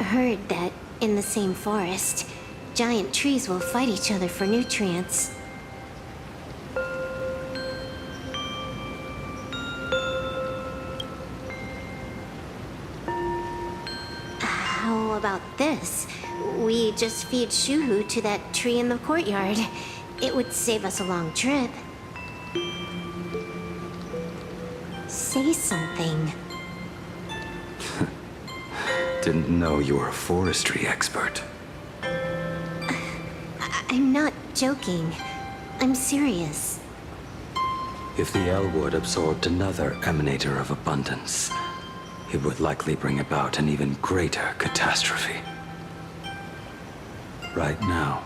heard that in the same forest, giant trees will fight each other for nutrients. How about this? We just feed Shuhu to that tree in the courtyard. It would save us a long trip. Say something. Didn't know you were a forestry expert. I'm not joking. I'm serious. If the Elwood absorbed another emanator of abundance, it would likely bring about an even greater catastrophe. Right now,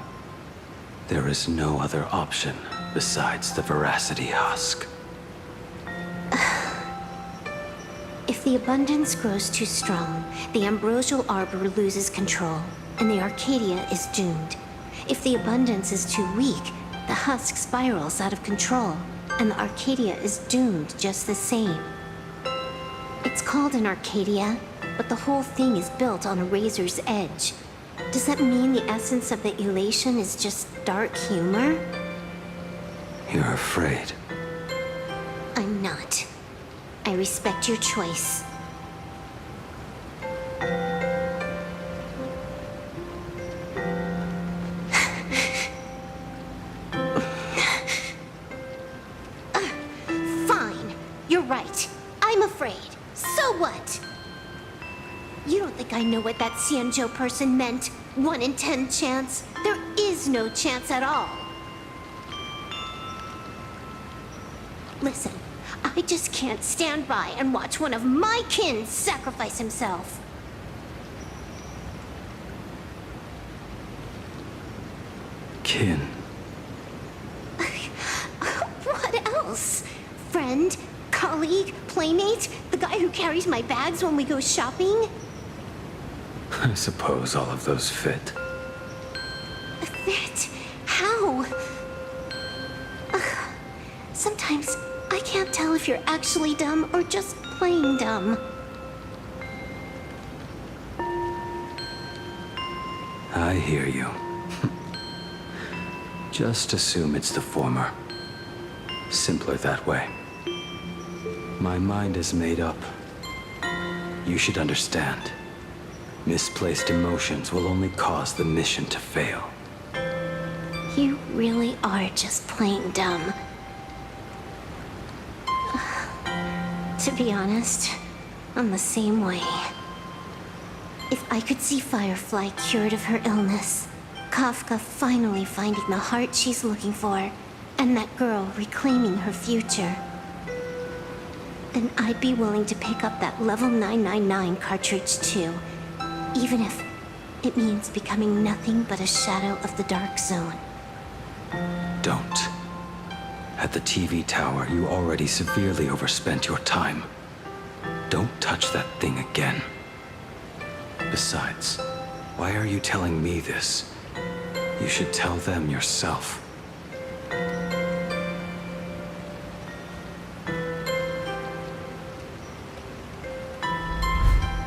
there is no other option besides the Veracity Husk. If the abundance grows too strong, the ambrosial arbor loses control, and the Arcadia is doomed. If the abundance is too weak, the husk spirals out of control, and the Arcadia is doomed just the same. It's called an Arcadia, but the whole thing is built on a razor's edge. Does that mean the essence of the elation is just dark humor? You're afraid. I'm not. I respect your choice. Fine. You're right. I'm afraid. So what? You don't think I know what that Xianzhou person meant? 1 in 10 chance? There is no chance at all. Listen, I just can't stand by and watch one of my kin sacrifice himself. Kin. What else? Friend? Colleague? Playmate? The guy who carries my bags when we go shopping? I suppose all of those fit. Fit? How? Sometimes I can't tell if you're actually dumb or just plain dumb. I hear you. Just assume it's the former. Simpler that way. My mind is made up. You should understand. Misplaced emotions will only cause the mission to fail. You really are just plain dumb. To be honest, I'm the same way. If I could see Firefly cured of her illness, Kafka finally finding the heart she's looking for, and that girl reclaiming her future, then I'd be willing to pick up that level 999 cartridge too, even if it means becoming nothing but a shadow of the Dark Zone. Don't. At the TV tower, you already severely overspent your time. Don't touch that thing again. Besides, why are you telling me this? You should tell them yourself.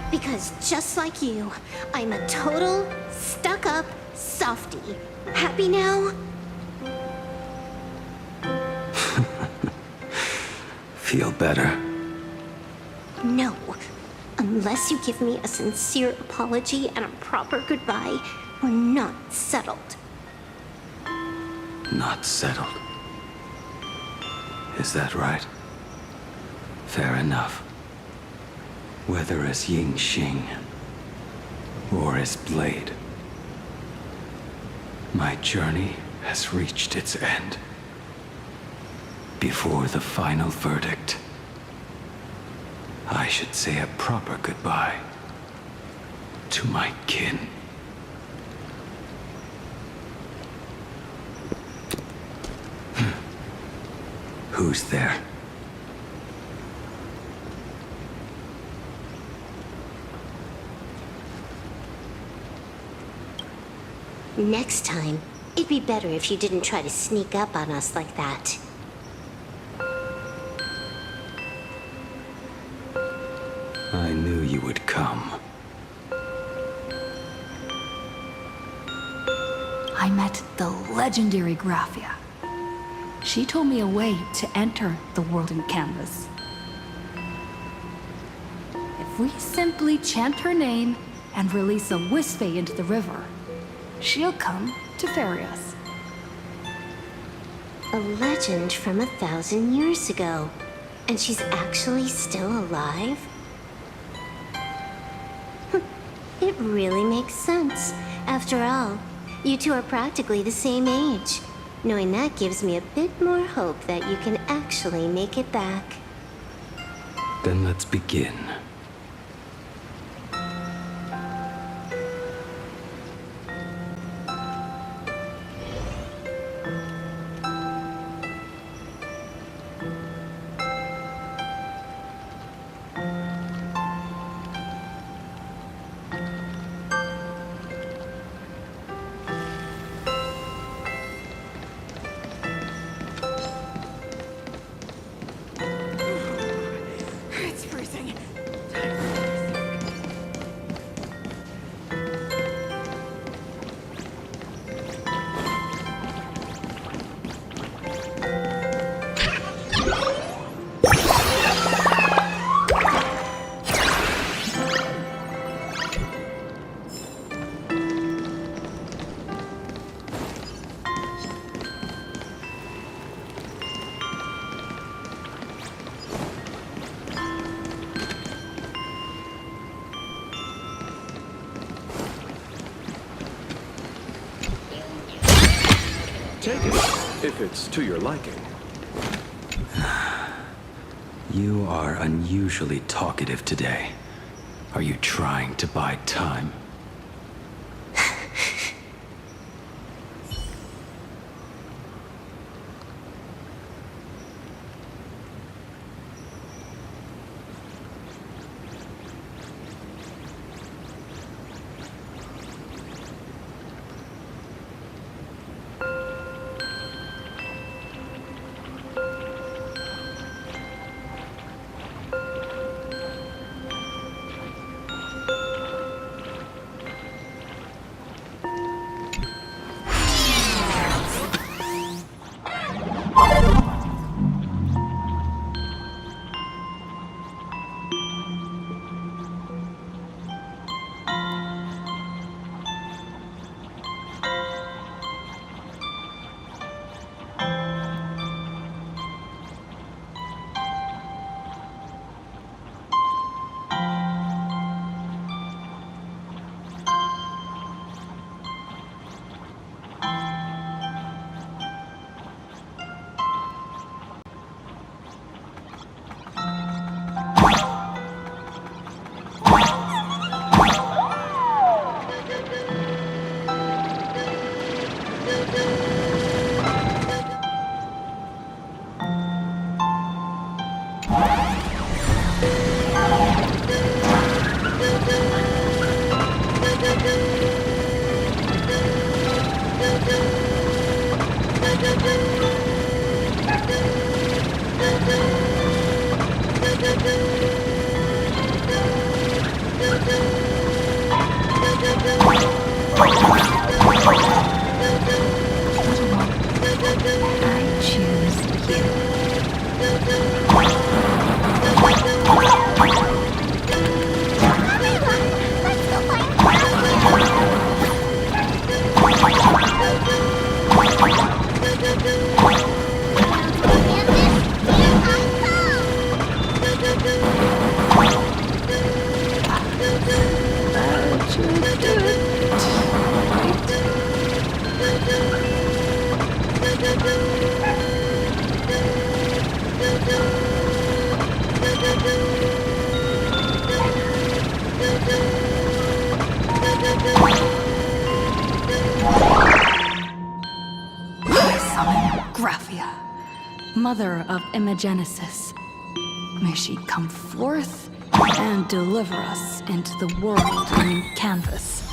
Because just like you, I'm a total, stuck-up softie. Happy now? Feel better? No. Unless you give me a sincere apology and a proper goodbye, we're not settled. Not settled. Is that right? Fair enough. Whether as Ying Xing or as Blade, my journey has reached its end. Before the final verdict, I should say a proper goodbye to my kin. Who's there? Next time, it'd be better if you didn't try to sneak up on us like that. I knew you would come. I met the legendary Graphia. She told me a way to enter the world in canvas. If we simply chant her name and release a Wispe into the river, she'll come to ferry us. A legend from 1,000 years ago. And she's actually still alive? It really makes sense. After all, you two are practically the same age. Knowing that gives me a bit more hope that you can actually make it back. Then let's begin. It's freezing. Take it, if it's to your liking. You are unusually talkative today. Are you trying to buy time? I choose you. I summon Graphia, mother of Imagenesis. May she come forth and deliver us into the world in canvas.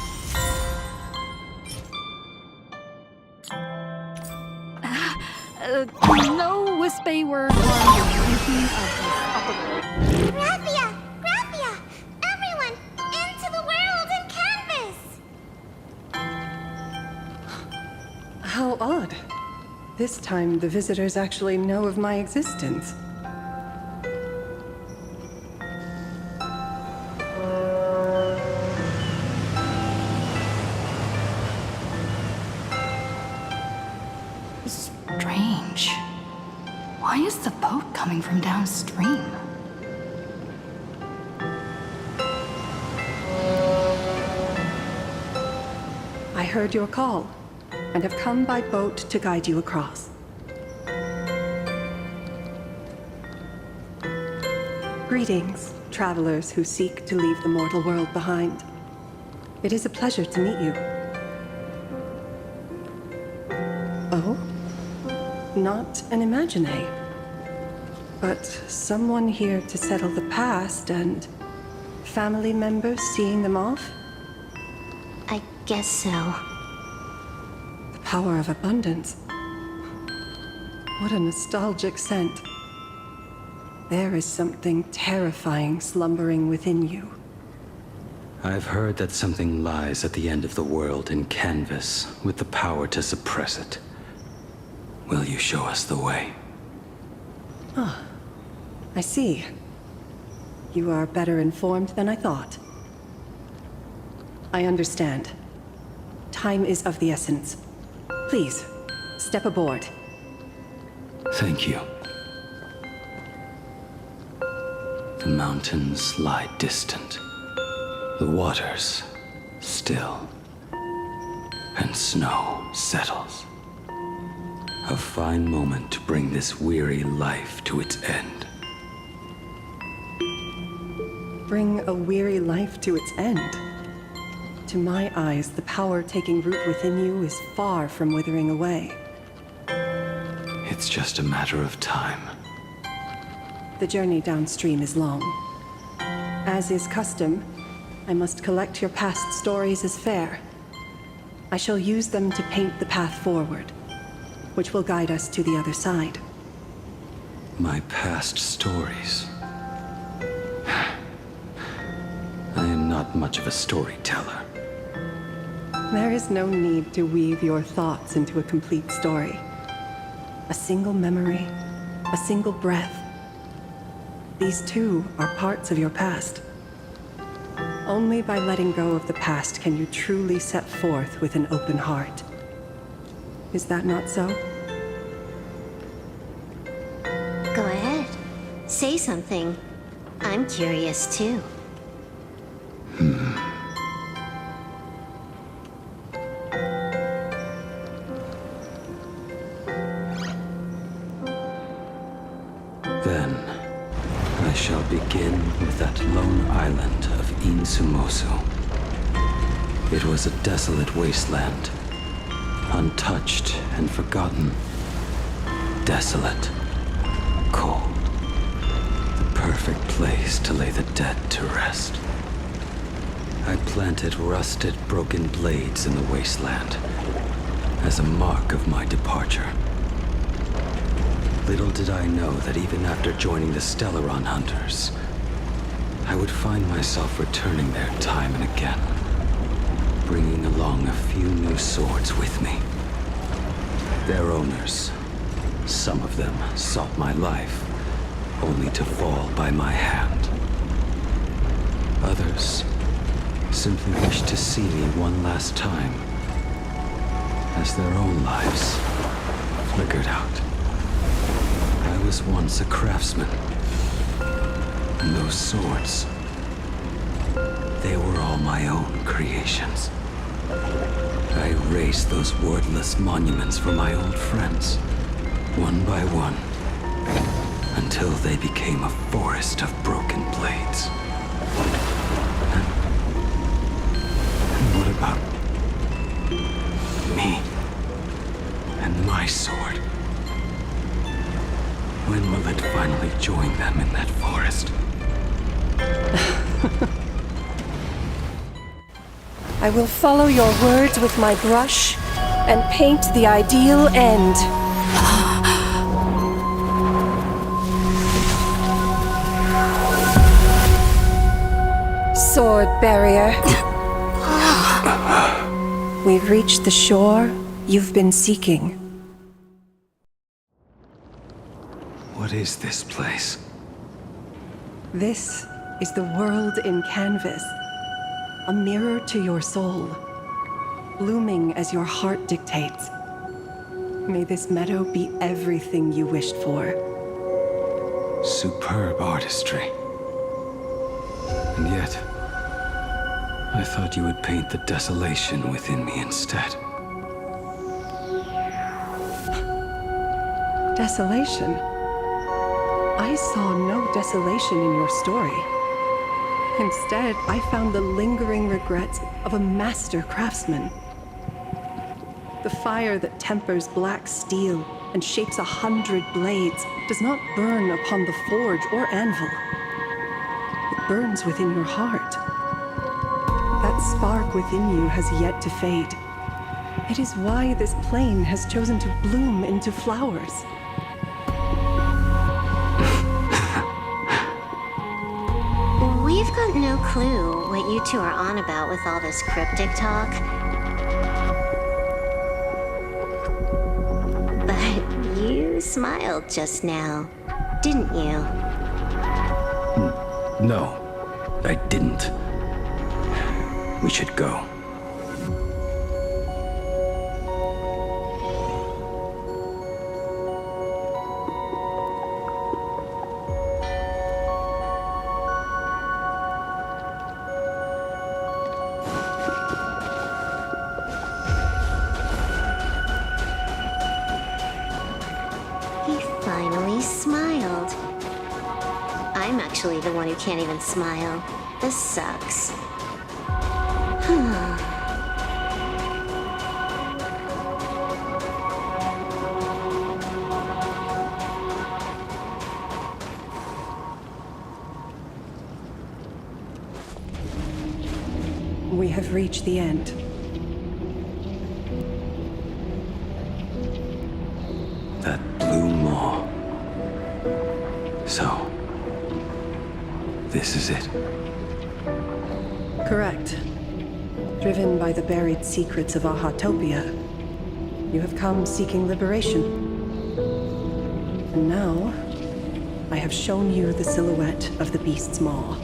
No Wispe word on anything of this upper world. Graphia! Graphia! Everyone! Into the world in canvas! How odd. This time, the visitors actually know of my existence. Strange. Why is the boat coming from downstream? I heard your call, and have come by boat to guide you across. Greetings, travelers who seek to leave the mortal world behind. It is a pleasure to meet you. Oh? Not an imagine, but someone here to settle the past and family members seeing them off? I guess so. The power of abundance. What a nostalgic scent. There is something terrifying slumbering within you. I've heard that something lies at the end of the world in canvas with the power to suppress it. Will you show us the way? I see. You are better informed than I thought. I understand. Time is of the essence. Please, step aboard. Thank you. The mountains lie distant. The waters still. And snow settles. A fine moment to bring this weary life to its end. Bring a weary life to its end. To my eyes, the power taking root within you is far from withering away. It's just a matter of time. The journey downstream is long. As is custom, I must collect your past stories as fair. I shall use them to paint the path forward, which will guide us to the other side. My past stories. I am not much of a storyteller. There is no need to weave your thoughts into a complete story. A single memory, a single breath. These too are parts of your past. Only by letting go of the past can you truly set forth with an open heart. Is that not so? Go ahead. Say something. I'm curious too. Then, I shall begin with that lone island of Insumosu. It was a desolate wasteland, untouched and forgotten. Desolate, cold, the perfect place to lay the dead to rest. I planted rusted, broken blades in the wasteland as a mark of my departure. Little did I know that even after joining the Stellaron Hunters, I would find myself returning there time and again, bringing along a few new swords with me. Their owners, some of them sought my life, only to fall by my hand. Others simply wished to see me one last time, as their own lives flickered out. I was once a craftsman, and those swords, they were all my own creations. I raised those wordless monuments for my old friends, one by one, until they became a forest of broken blades. And what about me and my sword? When will it finally join them in that forest? I will follow your words with my brush and paint the ideal end. Sword barrier. We've reached the shore You've been seeking. What is this place? This is the world in canvas. A mirror to your soul, blooming as your heart dictates. May this meadow be everything you wished for. Superb artistry. And yet, I thought you would paint the desolation within me instead. Desolation? I saw no desolation in your story. Instead, I found the lingering regrets of a master craftsman. The fire that tempers black steel and shapes 100 blades does not burn upon the forge or anvil. It burns within your heart. That spark within you has yet to fade. It is why this plane has chosen to bloom into flowers. We've got no clue what you two are on about with all this cryptic talk. But you smiled just now, didn't you? No, I didn't. We should go. He finally smiled. I'm actually the one who can't even smile. This sucks. We have reached the end. That blue maw. So, this is it. Correct. Driven by the buried secrets of Ahatopia, you have come seeking liberation. And now, I have shown you the silhouette of the beast's maw.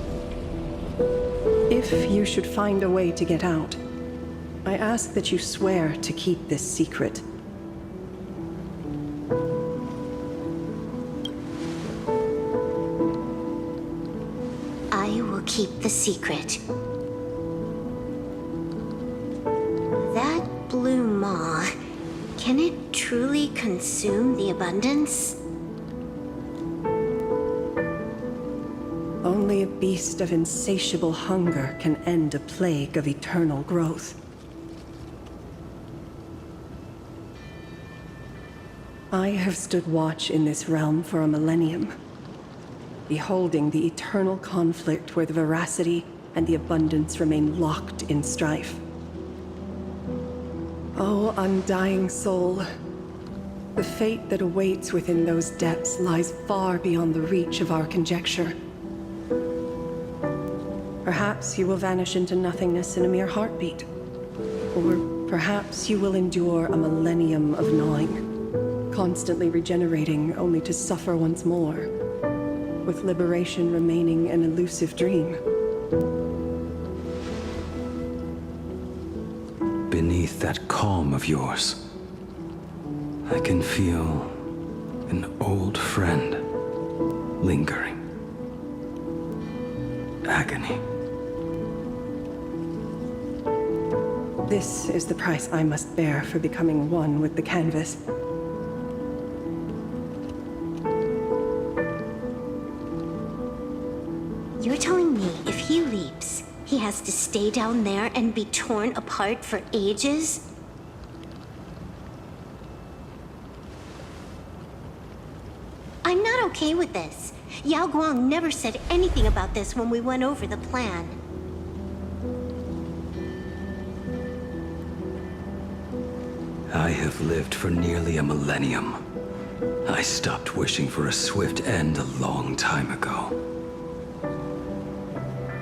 If you should find a way to get out, I ask that you swear to keep this secret. I will keep the secret. That blue maw, can it truly consume the abundance? Only a beast of insatiable hunger can end a plague of eternal growth. I have stood watch in this realm for a millennium, beholding the eternal conflict where the veracity and the abundance remain locked in strife. Oh, undying soul, the fate that awaits within those depths lies far beyond the reach of our conjecture. Perhaps you will vanish into nothingness in a mere heartbeat. Or perhaps you will endure a millennium of gnawing, constantly regenerating only to suffer once more, with liberation remaining an elusive dream. Beneath that calm of yours, I can feel an old friend lingering. Agony. This is the price I must bear for becoming one with the canvas. You're telling me if he leaps, he has to stay down there and be torn apart for ages? I'm not okay with this. Yao Guang never said anything about this when we went over the plan. I have lived for nearly a millennium. I stopped wishing for a swift end a long time ago.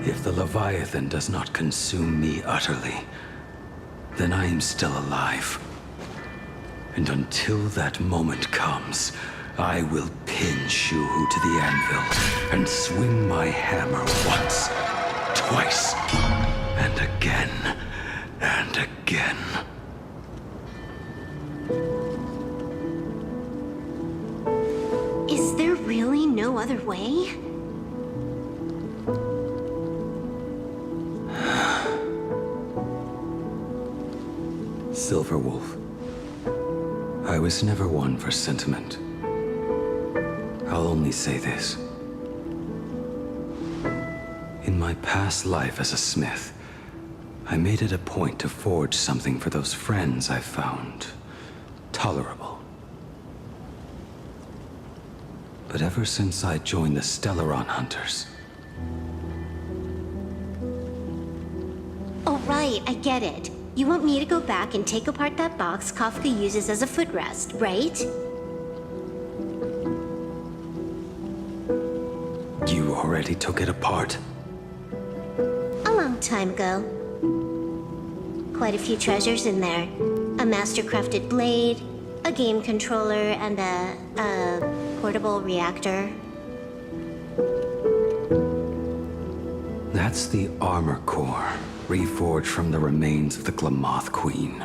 If the Leviathan does not consume me utterly, then I am still alive. And until that moment comes, I will pin Shuhu to the anvil and swing my hammer once, twice, and again, and again. Is there really no other way? Silverwolf, I was never one for sentiment. I'll only say this. In my past life as a smith, I made it a point to forge something for those friends I found tolerable. But ever since I joined the Stellaron Hunters... Oh, right, I get it. You want me to go back and take apart that box Kafka uses as a footrest, right? You already took it apart? A long time ago. Quite a few treasures in there. A master-crafted blade, a game controller, and a portable reactor. That's the armor core, reforged from the remains of the Glamoth Queen.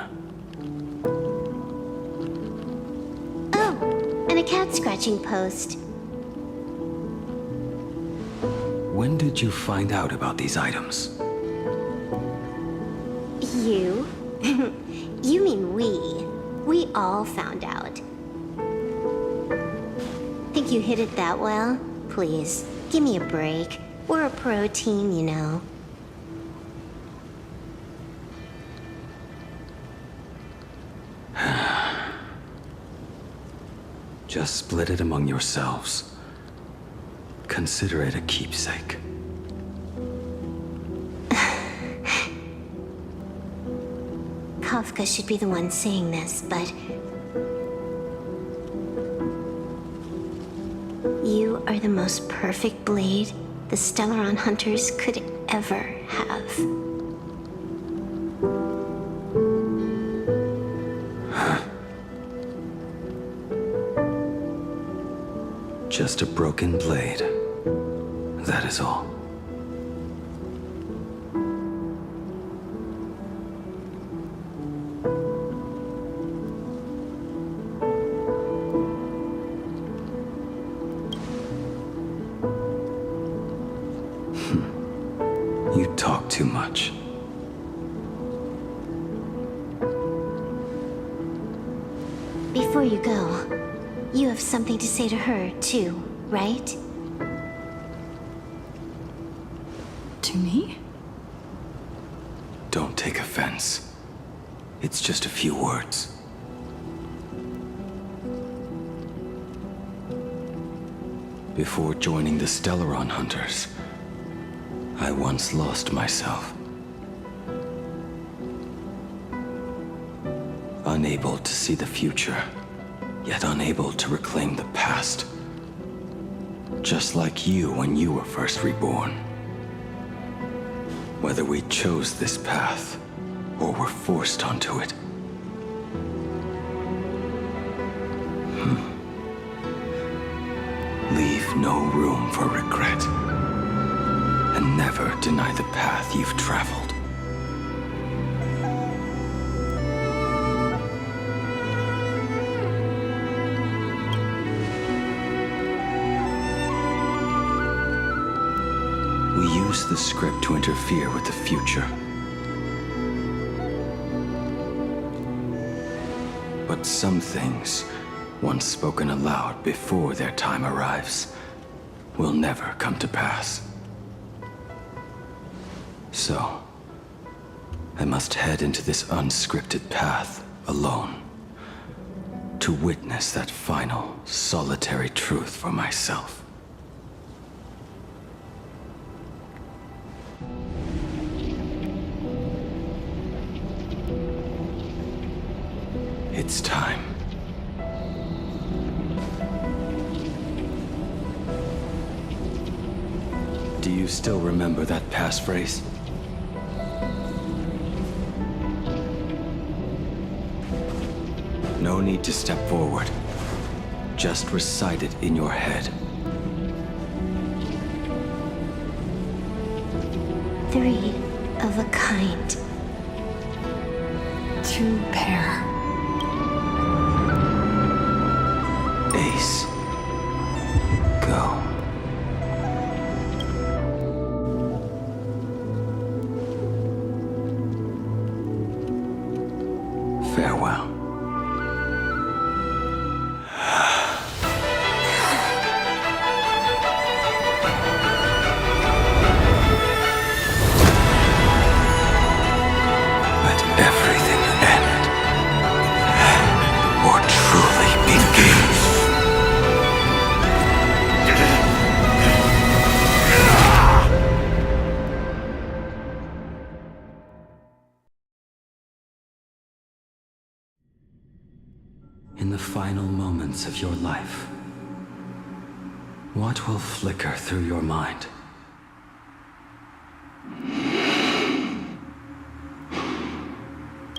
Oh, and a cat-scratching post. When did you find out about these items? You? You mean we. We all found out. Think you hid it that well? Please, give me a break. We're a pro team, you know. Just split it among yourselves. Consider it a keepsake. Kafka should be the one saying this, but... You are the most perfect blade the Stellaron Hunters could ever have. Just a broken blade. That is all. You talk too much. Before you go, you have something to say to her, too, right? To me? Don't take offense. It's just a few words. Before joining the Stellaron Hunters, I once lost myself. Unable to see the future, yet unable to reclaim the past. Just like you when you were first reborn. Whether we chose this path, or were forced onto it. Leave no room for regret. And never deny the path you've traveled. We use the script to interfere with the future. But some things, once spoken aloud before their time arrives, will never come to pass. So, I must head into this unscripted path alone, to witness that final, solitary truth for myself. It's time. Do you still remember that passphrase? No need to step forward. Just recite it in your head. 3 of a kind. 2 pair. Ace. Go. Farewell. Let everything end, or truly begin. In the final moments of your life, what will flicker through your mind?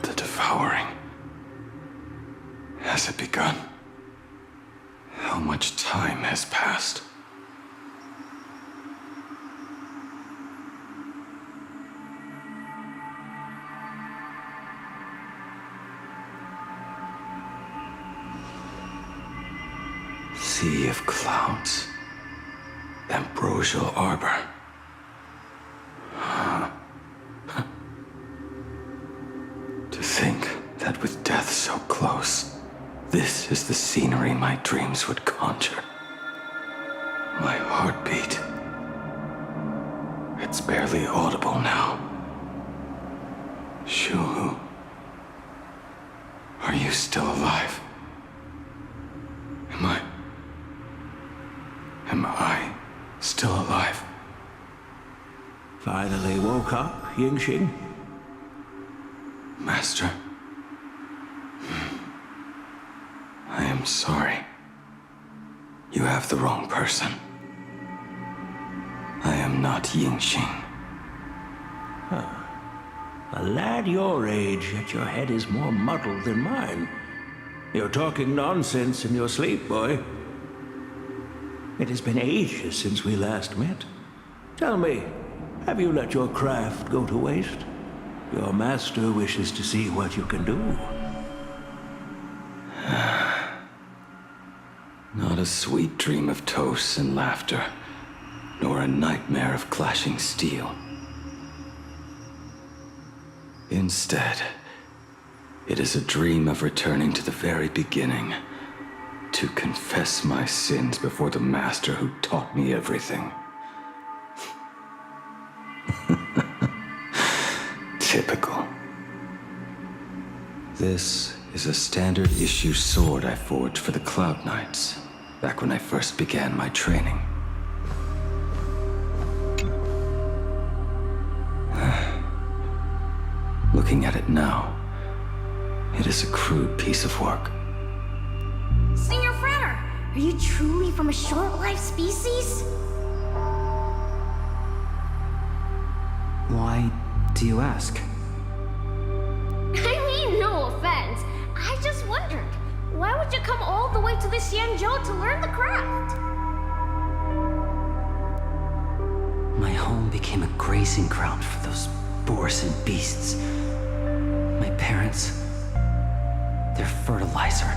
The devouring. Has it begun? How much time has passed? Sea of clouds. Ambrosial arbor. To think that with death so close, this is the scenery my dreams would conjure. My heartbeat. It's barely audible now. Shuhu. Are you still alive? Am I still alive? Finally woke up, Yingxing? Master. I am sorry. You have the wrong person. I am not Yingxing. A lad your age, yet your head is more muddled than mine. You're talking nonsense in your sleep, boy. It has been ages since we last met. Tell me, have you let your craft go to waste? Your master wishes to see what you can do. Not a sweet dream of toasts and laughter, nor a nightmare of clashing steel. Instead, it is a dream of returning to the very beginning, to confess my sins before the master who taught me everything. Typical. This is a standard issue sword I forged for the Cloud Knights, back when I first began my training. Looking at it now, it is a crude piece of work. Senior Frater, are you truly from a short-lived species? Why do you ask? I mean, no offense. I just wondered, why would you come all the way to the Xianzhou to learn the craft? My home became a grazing ground for those boars and beasts. My parents, they're fertilizer.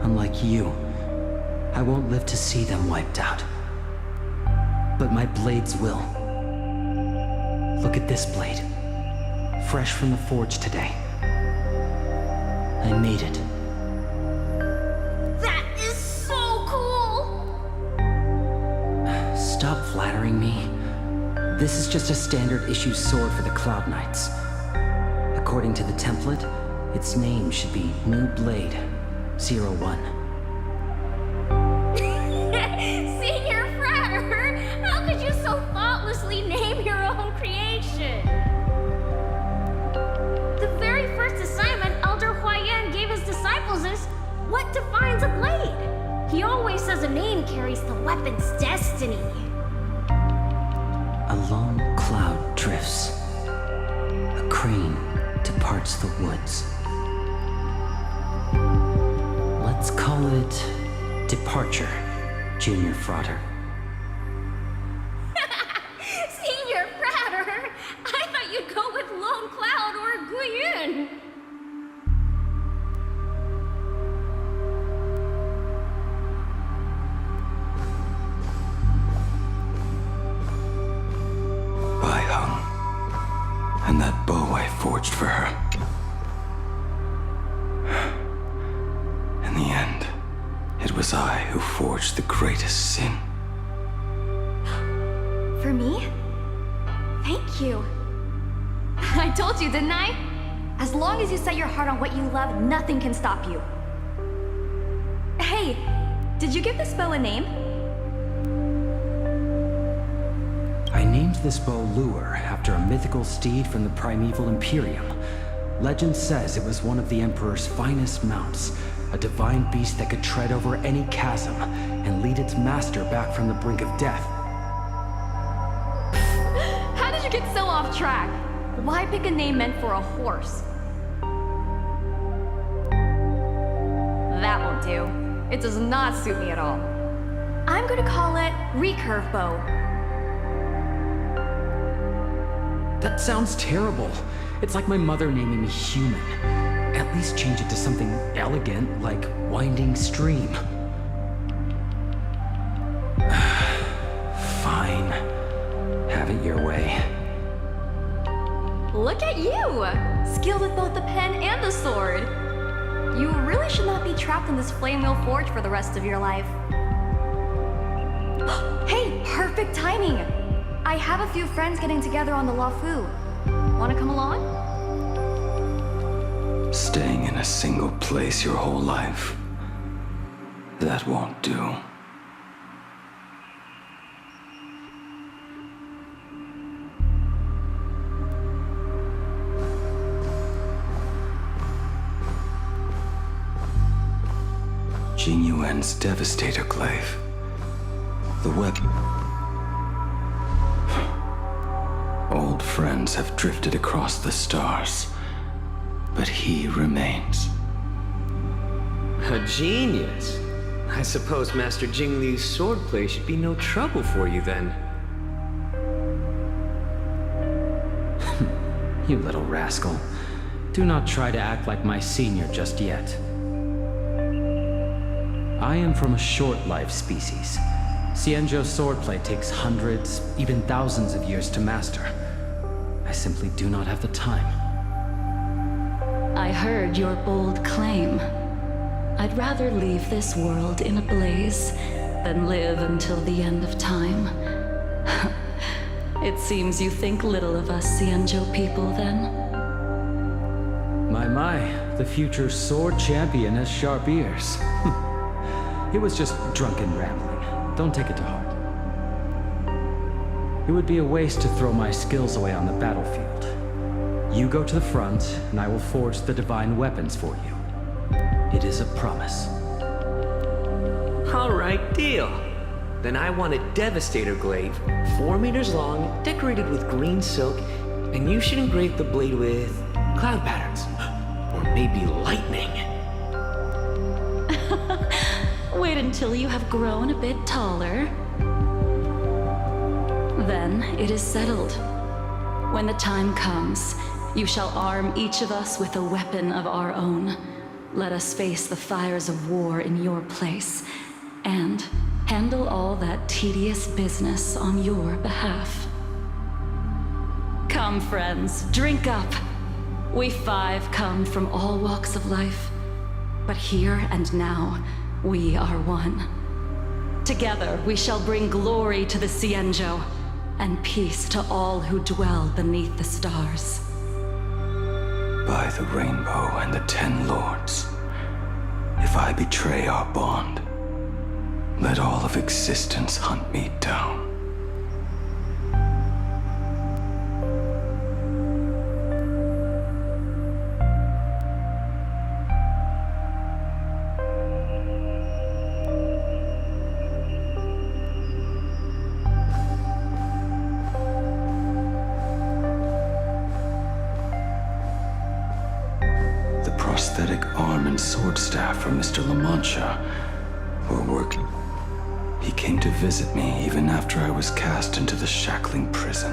Unlike you, I won't live to see them wiped out. But my blades will. Look at this blade. Fresh from the forge today. I made it. That is so cool! Stop flattering me. This is just a standard issue sword for the Cloud Knights. According to the template, its name should be New Blade 01. Senior Frater, how could you so thoughtlessly name your own creation? The very first assignment Elder Huayan gave his disciples is, what defines a blade? He always says a name carries the weapon's destiny. A lone cloud drifts. A crane departs the woods. call it departure, Junior Frater. Senior Frater! I thought you'd go with Lone Cloud or Guiyun! I hung, and that bow I forged for her. In the end, it was I who forged the greatest sin. For me? Thank you. I told you, didn't I? As long as you set your heart on what you love, nothing can stop you. Hey, did you give this bow a name? I named this bow Lure after a mythical steed from the primeval Imperium. Legend says it was one of the Emperor's finest mounts, a divine beast that could tread over any chasm and lead its master back from the brink of death. How did you get so off track? Why pick a name meant for a horse? That won't do. It does not suit me at all. I'm gonna call it Recurve Bow. That sounds terrible. It's like my mother naming me Human. At least change it to something elegant, like Winding Stream. Fine. Have it your way. Look at you! Skilled with both the pen and the sword. You really should not be trapped in this flame wheel forge for the rest of your life. Hey, perfect timing! I have a few friends getting together on the Lafu. Wanna come along? Staying in a single place your whole life. That won't do. Jing Yuan's Devastator Glaive. The weapon. Old friends have drifted across the stars, but he remains. A genius. I suppose Master Jing Li's swordplay should be no trouble for you then. You little rascal. Do not try to act like my senior just yet. I am from a short-life species. Xianzhou swordplay takes hundreds, even thousands of years to master. I simply do not have the time. I heard your bold claim. I'd rather leave this world in a blaze than live until the end of time. It seems you think little of us Xianzhou people, then? My, the future sword champion has sharp ears. It was just drunken rambling. Don't take it to heart. It would be a waste to throw my skills away on the battlefield. You go to the front, and I will forge the divine weapons for you. It is a promise. Alright, deal. Then I want a Devastator Glaive, 4 meters long, decorated with green silk, and you should engrave the blade with cloud patterns. Or maybe lightning. Wait until you have grown a bit taller. Then it is settled. When the time comes, you shall arm each of us with a weapon of our own. Let us face the fires of war in your place, and handle all that tedious business on your behalf. Come, friends, drink up. We 5 come from all walks of life, but here and now, we are one. Together, we shall bring glory to the Xianzhou, and peace to all who dwell beneath the stars. By the rainbow and the 10 lords, if I betray our bond, let all of existence hunt me down. prosthetic arm and sword staff from Mr. La Mancha were working. He came to visit me even after I was cast into the shackling prison.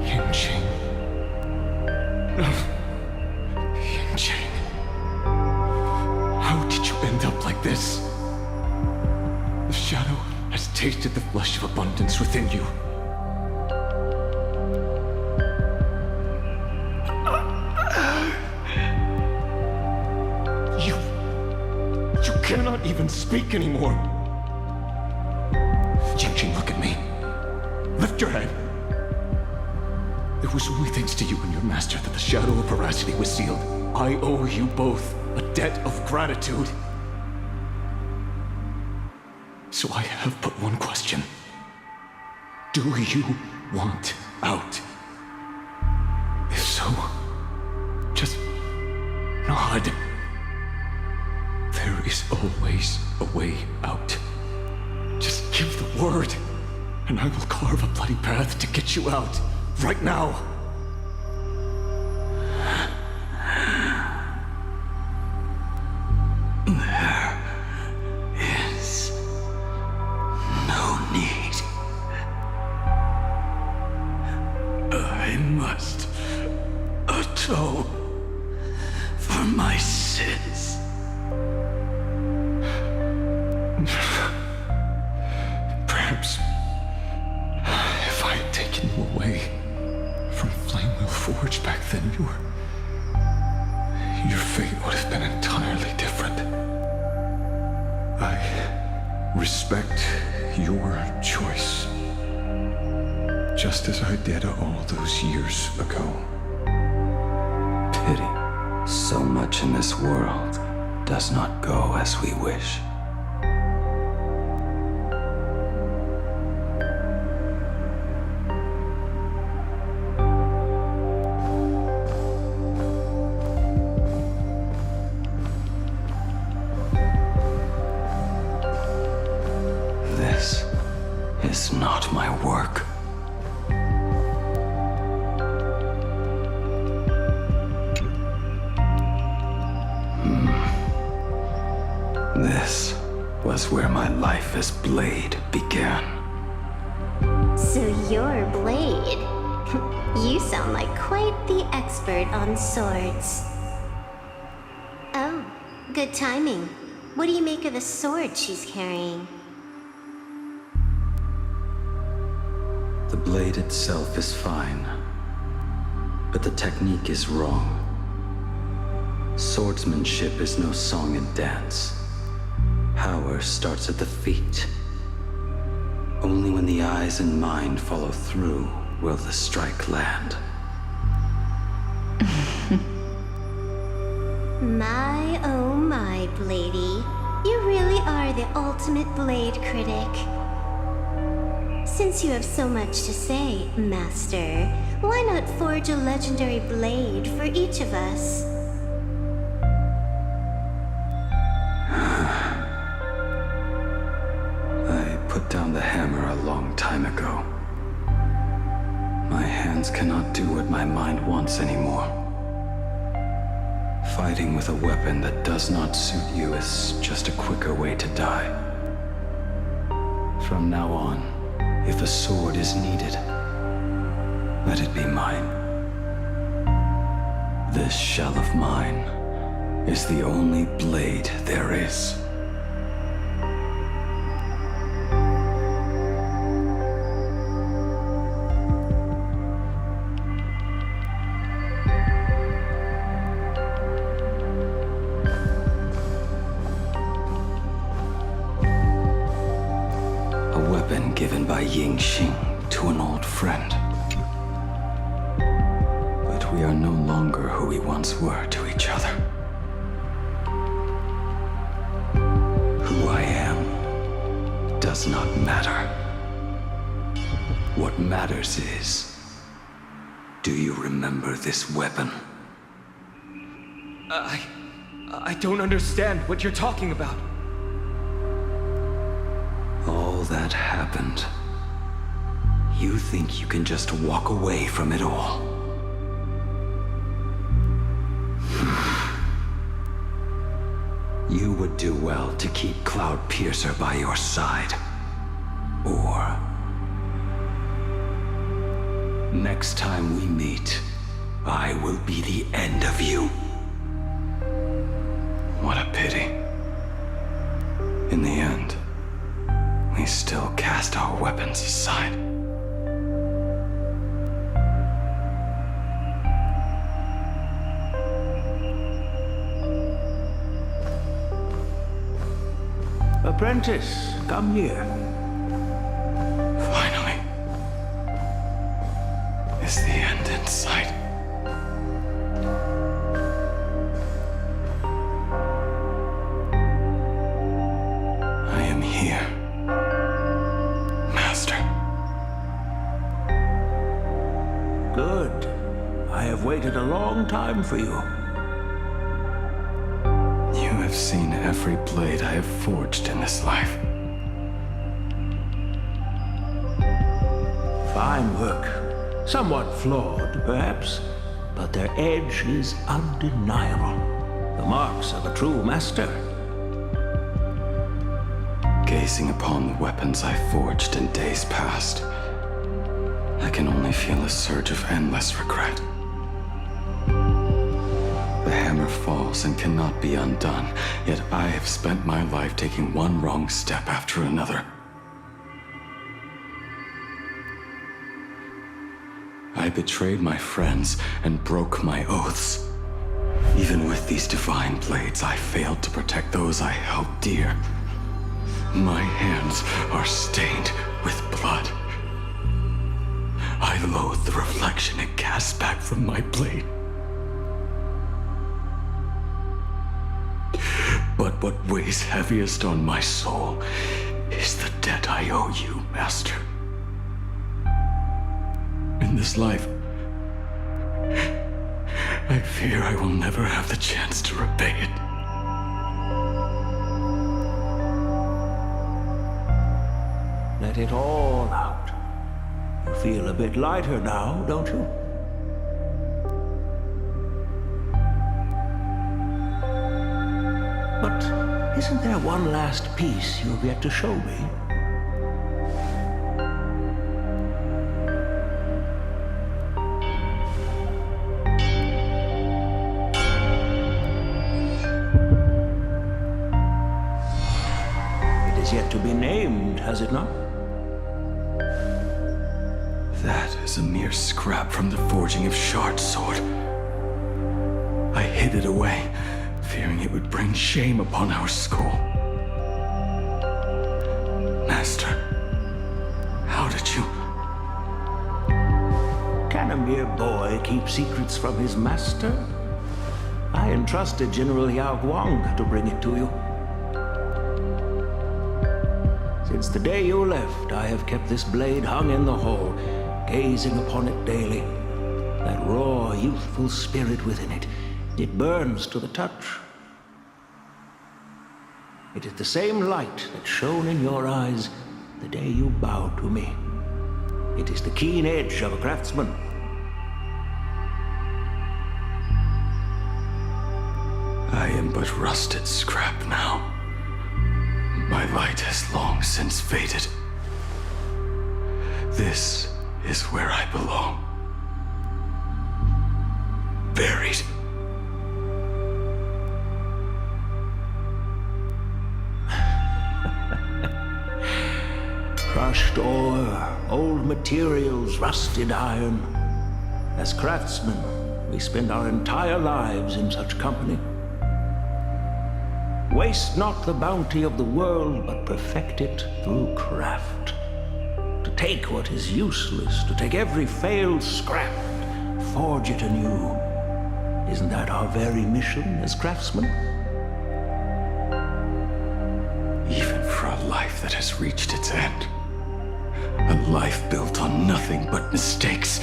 Yinqing. Yinqing. How did you end up like this? The shadow has tasted the flesh of abundance within you. You cannot even speak anymore. Yinqing, look at me. Lift your head. It was only thanks to you and your master that the shadow of veracity was sealed. I owe you both a debt of gratitude. So I have but one question. Do you want out? If so, just nod. There is always a way out. Just give the word, and I will carve a bloody path to get you out. Right now. There is no need. I must atone for my sins. Perhaps if I had taken you away from Flamewheel Forge back then, your fate would have been entirely different. I respect your choice, just as I did all those years ago. Pity. So much in this world does not go as we wish. This is not my work. This was where my life as Blade began. So you're Blade. You sound like quite the expert on swords. Oh, good timing. What do you make of the sword she's carrying? The blade itself is fine, but the technique is wrong. Swordsmanship is no song and dance. Power starts at the feet. Only when the eyes and mind follow through will the strike land. My, oh my, Bladey. You really are the ultimate blade critic. Since you have so much to say, Master, why not forge a legendary blade for each of us? I put down the hammer a long time ago. My hands cannot do what my mind wants anymore. Fighting with a weapon that does not suit you is just a quicker way to die. From now on, if a sword is needed, let it be mine. This shell of mine is the only blade there is. A weapon given by Yinqing to an old friend. But we are no longer who we once were to each other. Who I am does not matter. What matters is, do you remember this weapon? I don't understand what you're talking about. All that happened. You think you can just walk away from it all. you would do well to keep Cloud Piercer by your side. Or next time we meet, I will be the end of you. What a pity. In the end, we still cast our weapons aside. Apprentice, come here. Finally. Is the end in sight? I am here, Master. Good. I have waited a long time for you. You have seen every blade I have forged in this life. Fine work. Somewhat flawed, perhaps, but their edge is undeniable. The marks of a true master. Gazing upon the weapons I forged in days past, I can only feel a surge of endless regret. The hammer falls and cannot be undone, yet I have spent my life taking one wrong step after another. I betrayed my friends and broke my oaths. Even with these divine blades, I failed to protect those I held dear. My hands are stained with blood. I loathe the reflection it casts back from my blade. But what weighs heaviest on my soul is the debt I owe you, Master. In this life, I fear I will never have the chance to repay it. Let it all out. You feel a bit lighter now, don't you? But isn't there one last piece you've yet to show me? It is yet to be named, has it not? That is a mere scrap from the forging of Shard Sword. I hid it away, fearing it would bring shame upon our school. Master, how did you... Can a mere boy keep secrets from his master? I entrusted General Yao Guang to bring it to you. Since the day you left, I have kept this blade hung in the hall, gazing upon it daily. That raw, youthful spirit within it, it burns to the touch. It is the same light that shone in your eyes the day you bowed to me. It is the keen edge of a craftsman. I am but rusted scrap now. My light has long since faded. This is where I belong. Buried. Crushed ore, old materials, rusted iron. As craftsmen, we spend our entire lives in such company. Waste not the bounty of the world, but perfect it through craft. To take what is useless, to take every failed scrap, forge it anew. Isn't that our very mission as craftsmen? Even for a life that has reached its end. A life built on nothing but mistakes.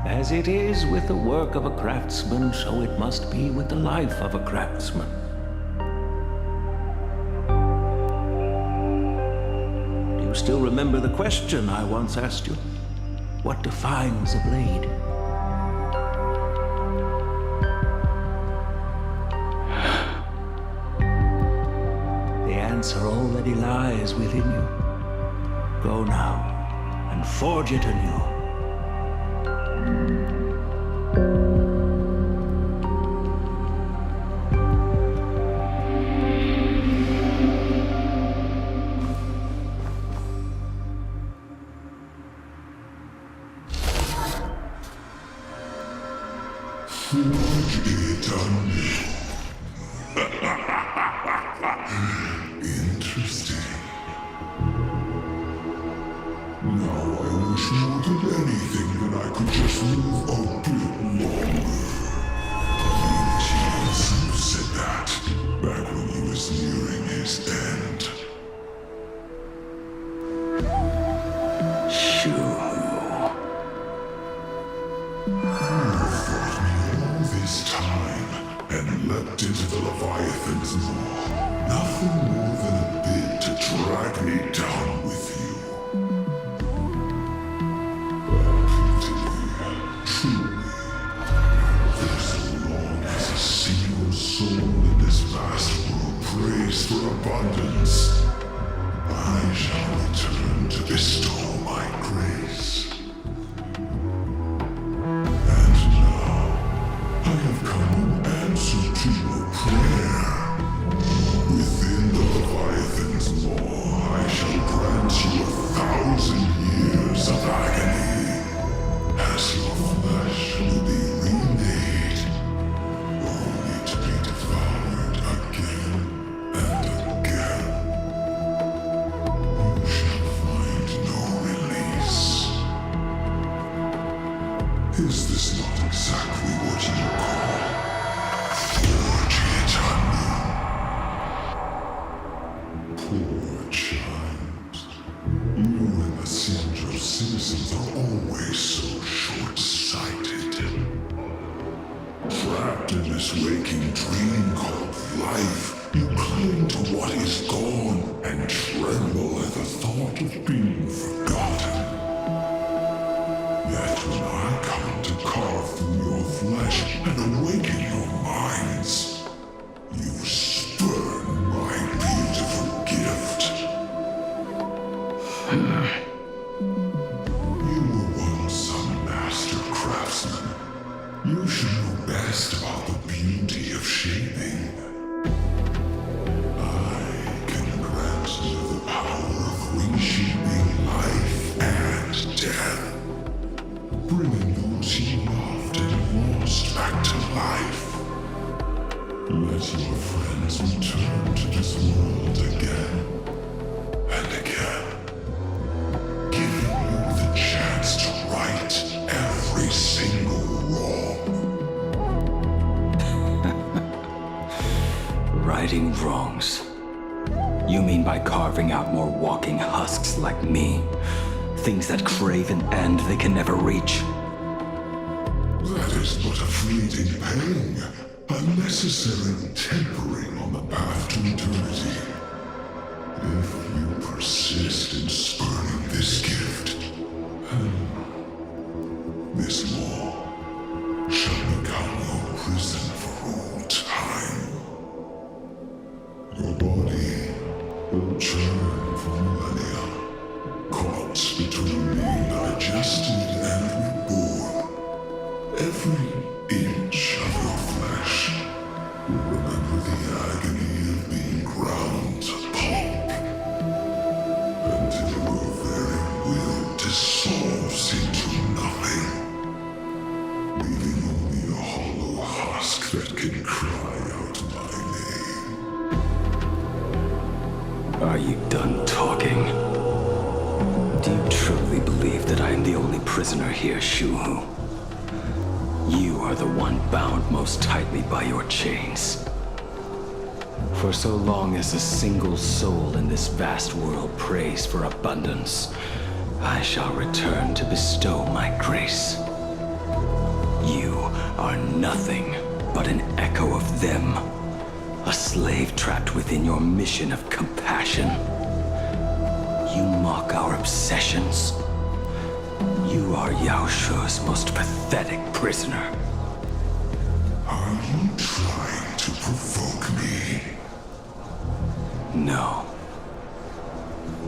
As it is with the work of a craftsman, so it must be with the life of a craftsman. Do you still remember the question I once asked you? What defines a blade? answer already lies within you. Go now, and forge it anew. Forge it anew. Interesting. Now I wish more than anything that I could just live a bit longer. Jeez, said that back when he was nearing his end. Shoo. This time and leapt into the Leviathan's maw. Nothing more than a bit to drag me down with you. Truly, for so long as a single soul in this vast world prays for abundance, I shall return to bestow my grace. I have come in answer to your prayer. Within the Leviathan's law, I shall grant you 1,000 years of agony, as your flesh will be remade, only to be devoured again and again. You shall find no release. Is this not exactly what you call forge it anew? Poor child. You and the Sindro citizens are always so short-sighted. Trapped in this waking dream called life, you cling to what is gone and tremble at the thought of being forgotten. Yet when I come to carve through your flesh and awaken your minds, you spurn my beautiful gift. You were once a master craftsman. You should know best about the beauty of shaping. I can grant you the power of reshaping life and death, bringing those you loved and lost back to life. Let your friends return to this world again and again, giving you the chance to right every single wrong. Righting wrongs. You mean by carving out more walking husks like me? Things that crave an end they can never reach? That is but a fleeting pang, a necessary tempering on the path to eternity. If you persist in spurning this gift, this law shall become your prison for all time. Your body will churn for millennia, caught between being digested and reborn. Every inch of your flesh will remember the agony of being ground to pulp, until your very will dissolves into nothing, leaving only a hollow husk that can cry out my name. Are you done talking? Do you truly believe that I am the only prisoner here, Shuhu? You are the one bound most tightly by your chains. For so long as a single soul in this vast world prays for abundance, I shall return to bestow my grace. You are nothing but an echo of them, a slave trapped within your mission of compassion. You mock our obsessions. You are Yao Shu's most pathetic prisoner. Are you trying to provoke me? No.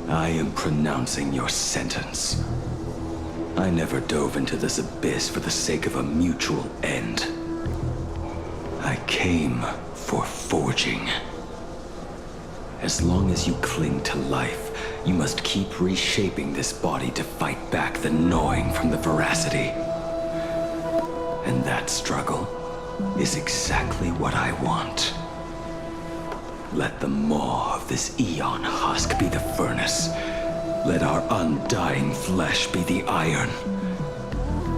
I am pronouncing your sentence. I never dove into this abyss for the sake of a mutual end. I came for forging. As long as you cling to life, you must keep reshaping this body to fight back the gnawing from the veracity. And that struggle is exactly what I want. Let the maw of this Eon husk be the furnace. Let our undying flesh be the iron.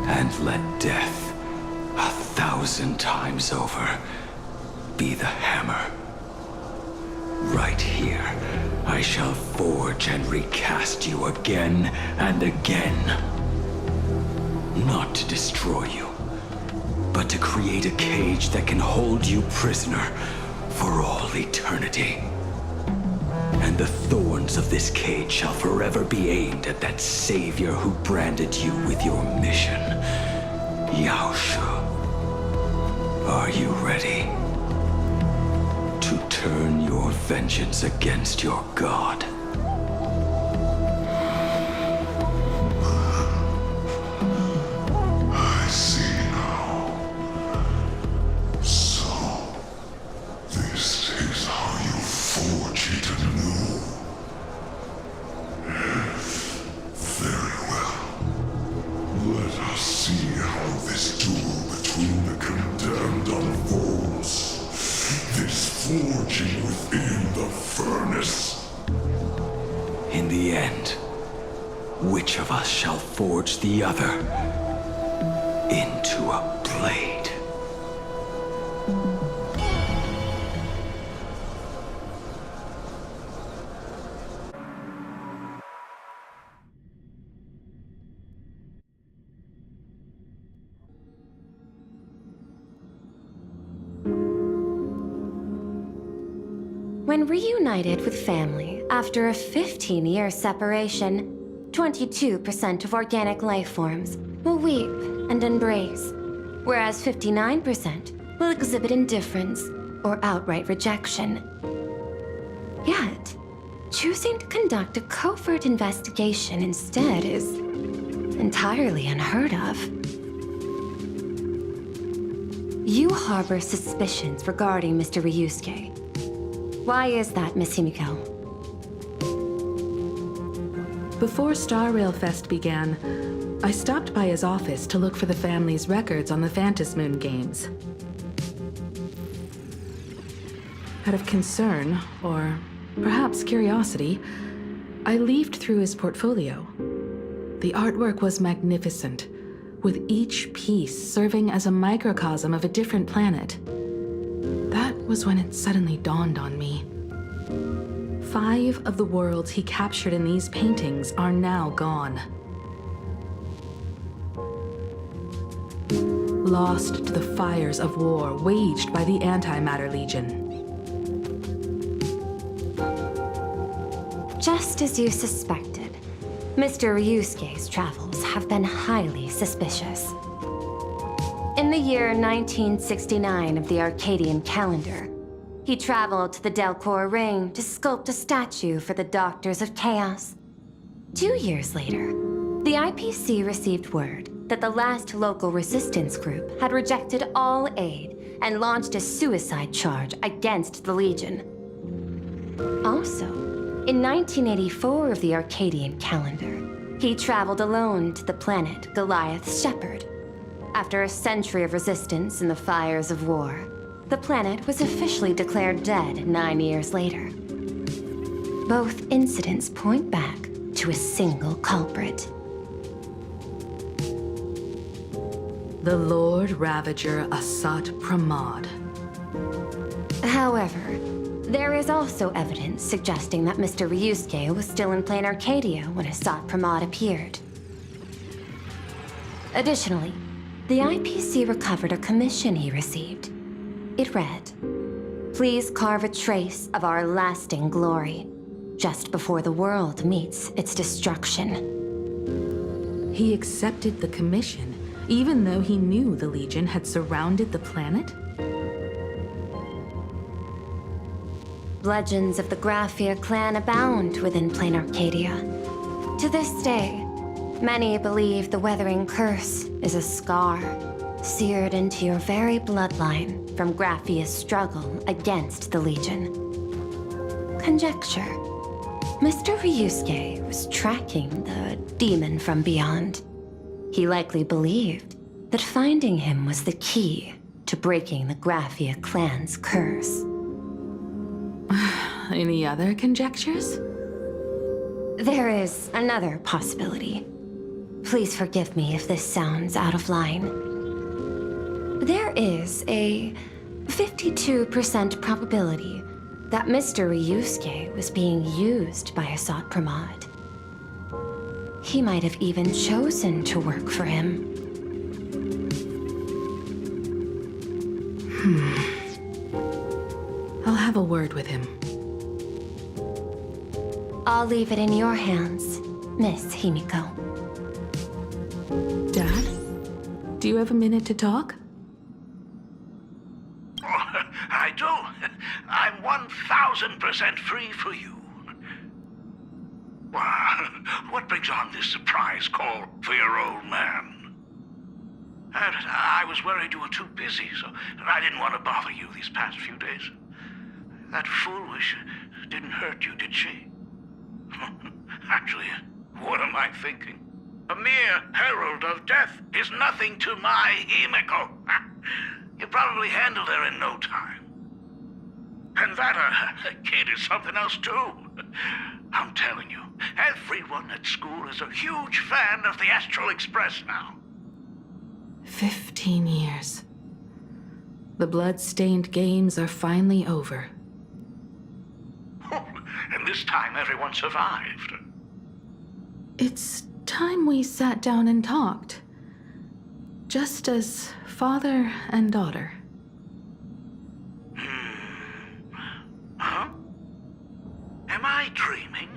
And let death, 1,000 times over, be the hammer. Right here, I shall forge and recast you again and again. Not to destroy you, but to create a cage that can hold you prisoner for all eternity. And the thorns of this cage shall forever be aimed at that savior who branded you with your mission. Yaoshu. Are you ready to turn your vengeance against your god? I see now. So, this is how you forge it anew. Very well. Let us see how this duel between the condemned unfolds. This forging within the furnace. In the end, which of us shall forge the other into a blade? When reunited with family after a 15-year separation, 22% of organic life forms will weep and embrace, whereas 59% will exhibit indifference or outright rejection. Yet, choosing to conduct a covert investigation instead is entirely unheard of. You harbor suspicions regarding Mr. Ryusuke. Why is that, Miss Himiko? Before Star Rail Fest began, I stopped by his office to look for the family's records on the Phantasmoon Moon games. Out of concern, or perhaps curiosity, I leafed through his portfolio. The artwork was magnificent, with each piece serving as a microcosm of a different planet. That was when it suddenly dawned on me. 5 of the worlds he captured in these paintings are now gone. Lost to the fires of war waged by the Antimatter Legion. Just as you suspected, Mr. Ryusuke's travels have been highly suspicious. In the year 1969 of the Arcadian calendar, he traveled to the Delcor Ring to sculpt a statue for the Doctors of Chaos. 2 years later, the IPC received word that the last local resistance group had rejected all aid and launched a suicide charge against the Legion. Also, in 1984 of the Arcadian calendar, he traveled alone to the planet Goliath's Shepherd. After a century of resistance in the fires of war, the planet was officially declared dead 9 years later. Both incidents point back to a single culprit. The Lord Ravager Asat Pramod. However, there is also evidence suggesting that Mr. Ryusuke was still in plain Arcadia when Asat Pramod appeared. Additionally, the IPC recovered a commission he received. It read, "Please carve a trace of our lasting glory, just before the world meets its destruction." He accepted the commission, even though he knew the Legion had surrounded the planet? Legends of the Graphia clan abound within Plain Arcadia. To this day, many believe the Weathering Curse is a scar seared into your very bloodline from Graphia's struggle against the Legion. Conjecture. Mr. Ryusuke was tracking the demon from beyond. He likely believed that finding him was the key to breaking the Graphia clan's curse. Any other conjectures? There is another possibility. Please forgive me if this sounds out of line. There is a 52% probability that Mr. Ryusuke was being used by Assad Pramod. He might have even chosen to work for him. I'll have a word with him. I'll leave it in your hands, Miss Himiko. Dad? Do you have a minute to talk? I do. I'm 1000% free for you. What brings on this surprise call for your old man? I was worried you were too busy, so I didn't want to bother you these past few days. That foolish didn't hurt you, did she? Actually, what am I thinking? A mere herald of death is nothing to my Himiko. You probably handled her in no time. And that kid is something else too. I'm telling you, everyone at school is a huge fan of the Astral Express now. 15 years. The blood-stained games are finally over. And this time everyone survived. It's time we sat down and talked. Just as father and daughter. Huh? Am I dreaming?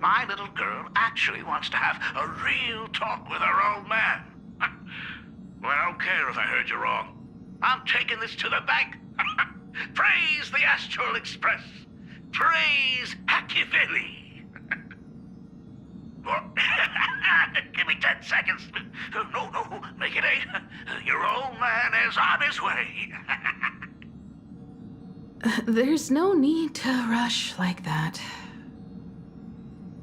My little girl actually wants to have a real talk with her old man. Well, I don't care if I heard you wrong. I'm taking this to the bank. Praise the Astral Express. Praise Hakivelli. Give me 10 seconds. No, make it 8. Your old man is on his way. There's no need to rush like that.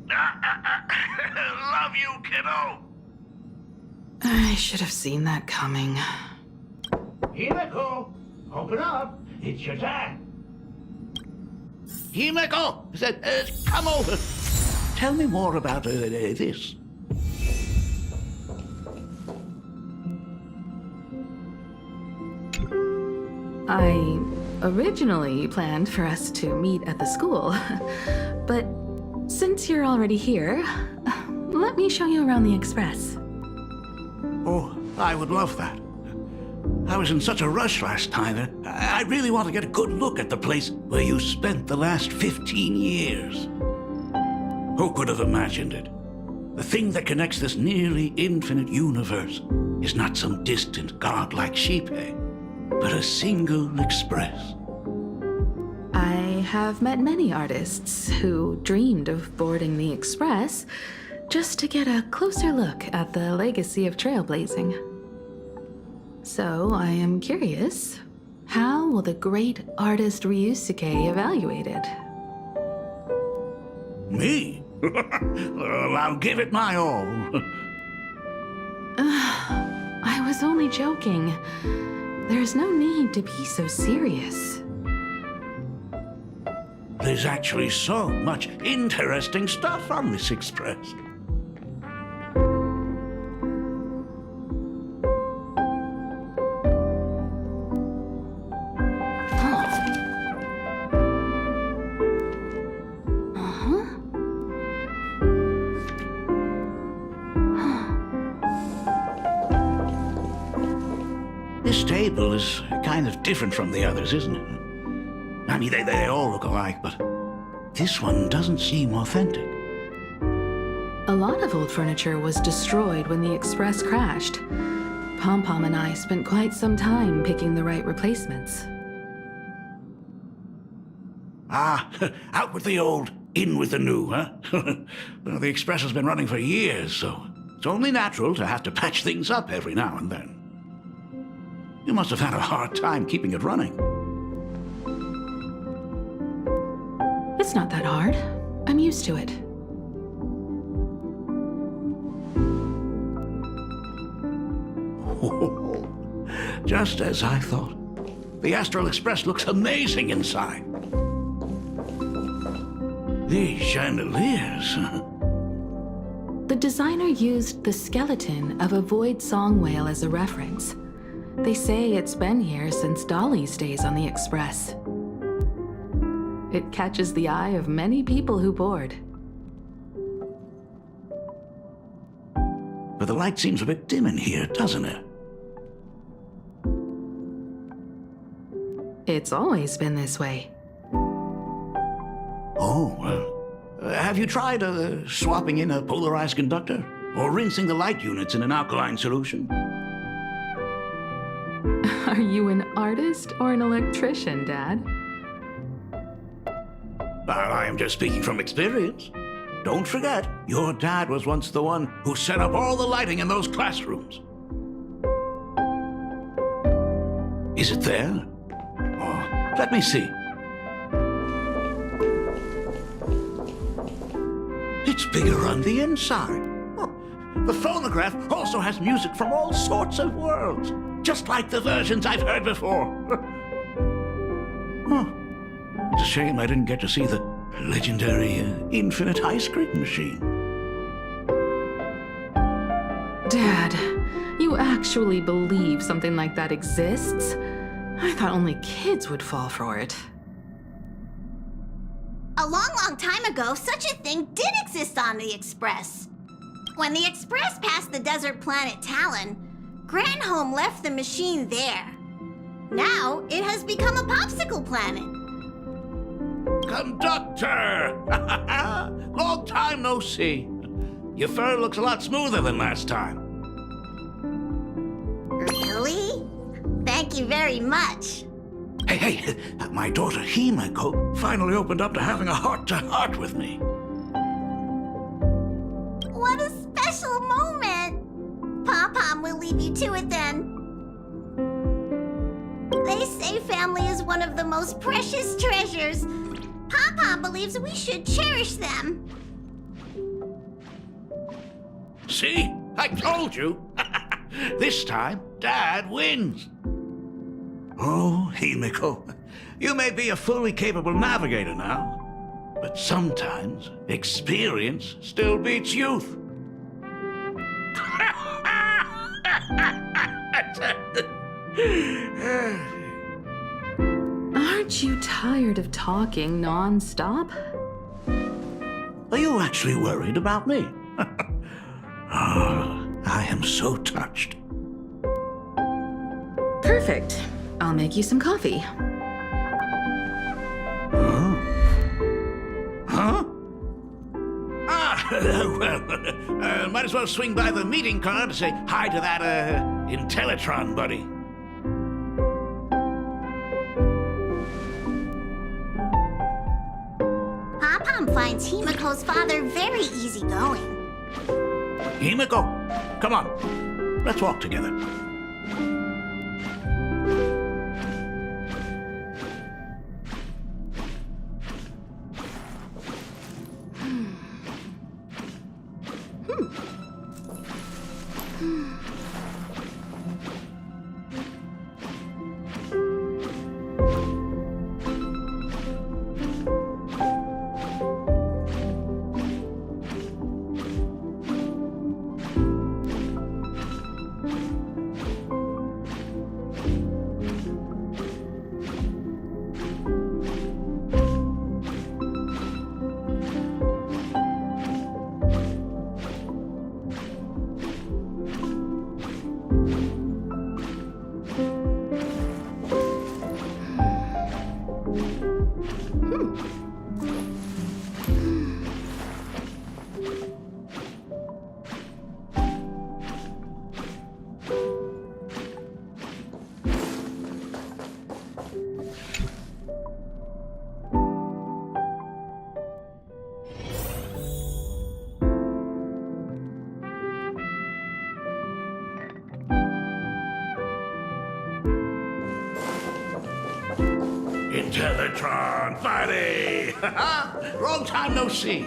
Love you, kiddo. I should have seen that coming. Himiko, open up. It's your time. Himiko, come over. Tell me more about this. I originally planned for us to meet at the school, but since you're already here, let me show you around the Express. Oh, I would love that. I was in such a rush last time. I really want to get a good look at the place where you spent the last 15 years. Who could have imagined it? The thing that connects this nearly infinite universe is not some distant godlike sheephead, but a single express. I have met many artists who dreamed of boarding the Express just to get a closer look at the legacy of trailblazing. So I am curious, how will the great artist Ryusuke evaluate it? Me? Well, I'll give it my all. I was only joking. There's no need to be so serious. There's actually so much interesting stuff on this express. This table is kind of different from the others, isn't it? I mean, they all look alike, but this one doesn't seem authentic. A lot of old furniture was destroyed when the Express crashed. Pom-Pom and I spent quite some time picking the right replacements. Ah, out with the old, in with the new, huh? Well, the Express has been running for years, so it's only natural to have to patch things up every now and then. You must have had a hard time keeping it running. It's not that hard. I'm used to it. Just as I thought. The Astral Express looks amazing inside. These chandeliers. The designer used the skeleton of a void song whale as a reference. They say it's been here since Dolly's days on the Express. It catches the eye of many people who board. But the light seems a bit dim in here, doesn't it? It's always been this way. Oh, have you tried swapping in a polarized conductor? Or rinsing the light units in an alkaline solution? Are you an artist or an electrician, Dad? I am just speaking from experience. Don't forget, your dad was once the one who set up all the lighting in those classrooms. Is it there? Oh, let me see. It's bigger on the inside. Oh, the phonograph also has music from all sorts of worlds, just like the versions I've heard before. Oh, it's a shame I didn't get to see the legendary infinite ice cream machine. Dad, you actually believe something like that exists? I thought only kids would fall for it. A long, long time ago, such a thing did exist on the Express. When the Express passed the desert planet Talon, Granholm left the machine there. Now, it has become a popsicle planet. Conductor! Long time no see. Your fur looks a lot smoother than last time. Really? Thank you very much. Hey, my daughter Himeko finally opened up to having a heart-to-heart with me. What a special moment. Pom-Pom will leave you to it then. They say family is one of the most precious treasures. Pom-Pom believes we should cherish them. See? I told you. This time, Dad wins. Oh, Himeko, you may be a fully capable navigator now, but sometimes experience still beats youth. Aren't you tired of talking non-stop? Are you actually worried about me? Oh, I am so touched. Perfect. I'll make you some coffee. Huh? Ah, well, might as well swing by the meeting car to say hi to that, Intellitron buddy. Pom-Pom finds Himeko's father very easygoing. Himeko, come on. Let's walk together. Teletron, buddy! Long time no see.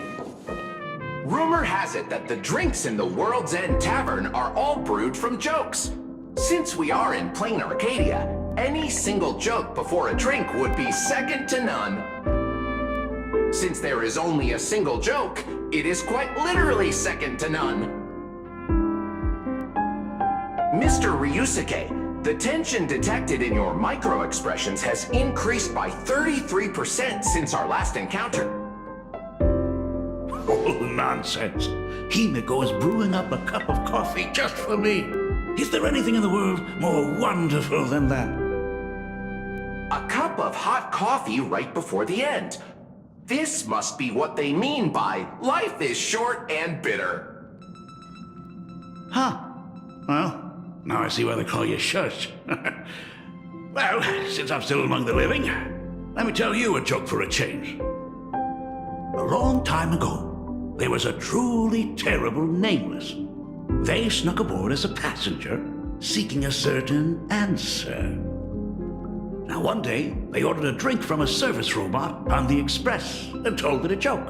Rumor has it that the drinks in the World's End Tavern are all brewed from jokes. Since we are in plain Arcadia, any single joke before a drink would be second to none. Since there is only a single joke, it is quite literally second to none. Mr. Ryusuke, the tension detected in your micro-expressions has increased by 33% since our last encounter. Oh, nonsense. Himiko is brewing up a cup of coffee just for me. Is there anything in the world more wonderful than that? A cup of hot coffee right before the end. This must be what they mean by life is short and bitter. Huh. Well, now I see why they call you Shush. Well, since I'm still among the living, let me tell you a joke for a change. A long time ago, there was a truly terrible nameless. They snuck aboard as a passenger, seeking a certain answer. Now one day, they ordered a drink from a service robot on the express and told it a joke.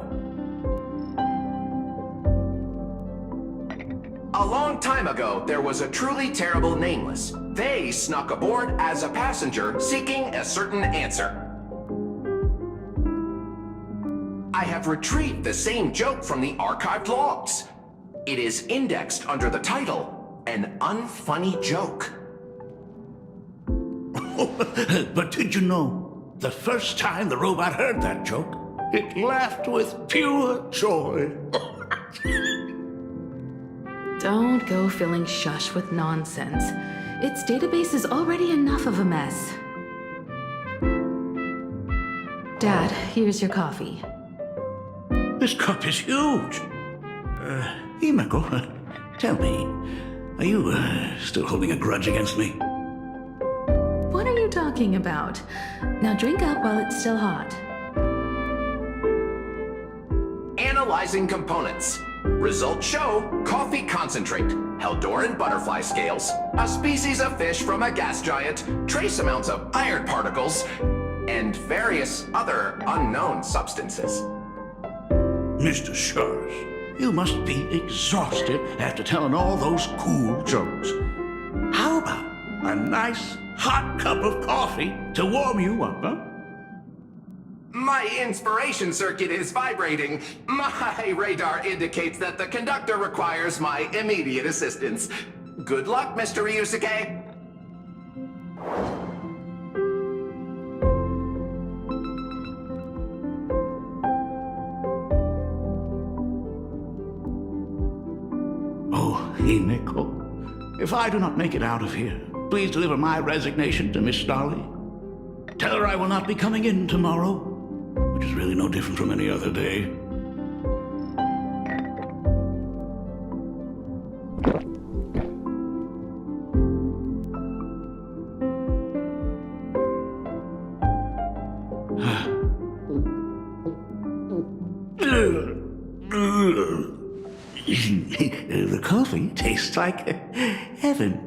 A long time ago, there was a truly terrible nameless. They snuck aboard as a passenger, seeking a certain answer. I have retrieved the same joke from the archived logs. It is indexed under the title, An Unfunny Joke. But did you know, the first time the robot heard that joke, it laughed with pure joy. Don't go filling Shush with nonsense. Its database is already enough of a mess. Dad, here's your coffee. This cup is huge. Himiko, tell me, are you still holding a grudge against me? What are you talking about? Now drink up while it's still hot. Analyzing components. Results show coffee concentrate, Heldoran butterfly scales, a species of fish from a gas giant, trace amounts of iron particles, and various other unknown substances. Mr. Shush, you must be exhausted after telling all those cool jokes. How about a nice hot cup of coffee to warm you up, huh? My inspiration circuit is vibrating. My radar indicates that the conductor requires my immediate assistance. Good luck, Mr. Ryusuke. Oh, Himiko, if I do not make it out of here, please deliver my resignation to Miss Starley. Tell her I will not be coming in tomorrow, which is really no different from any other day. The coffee tastes like heaven.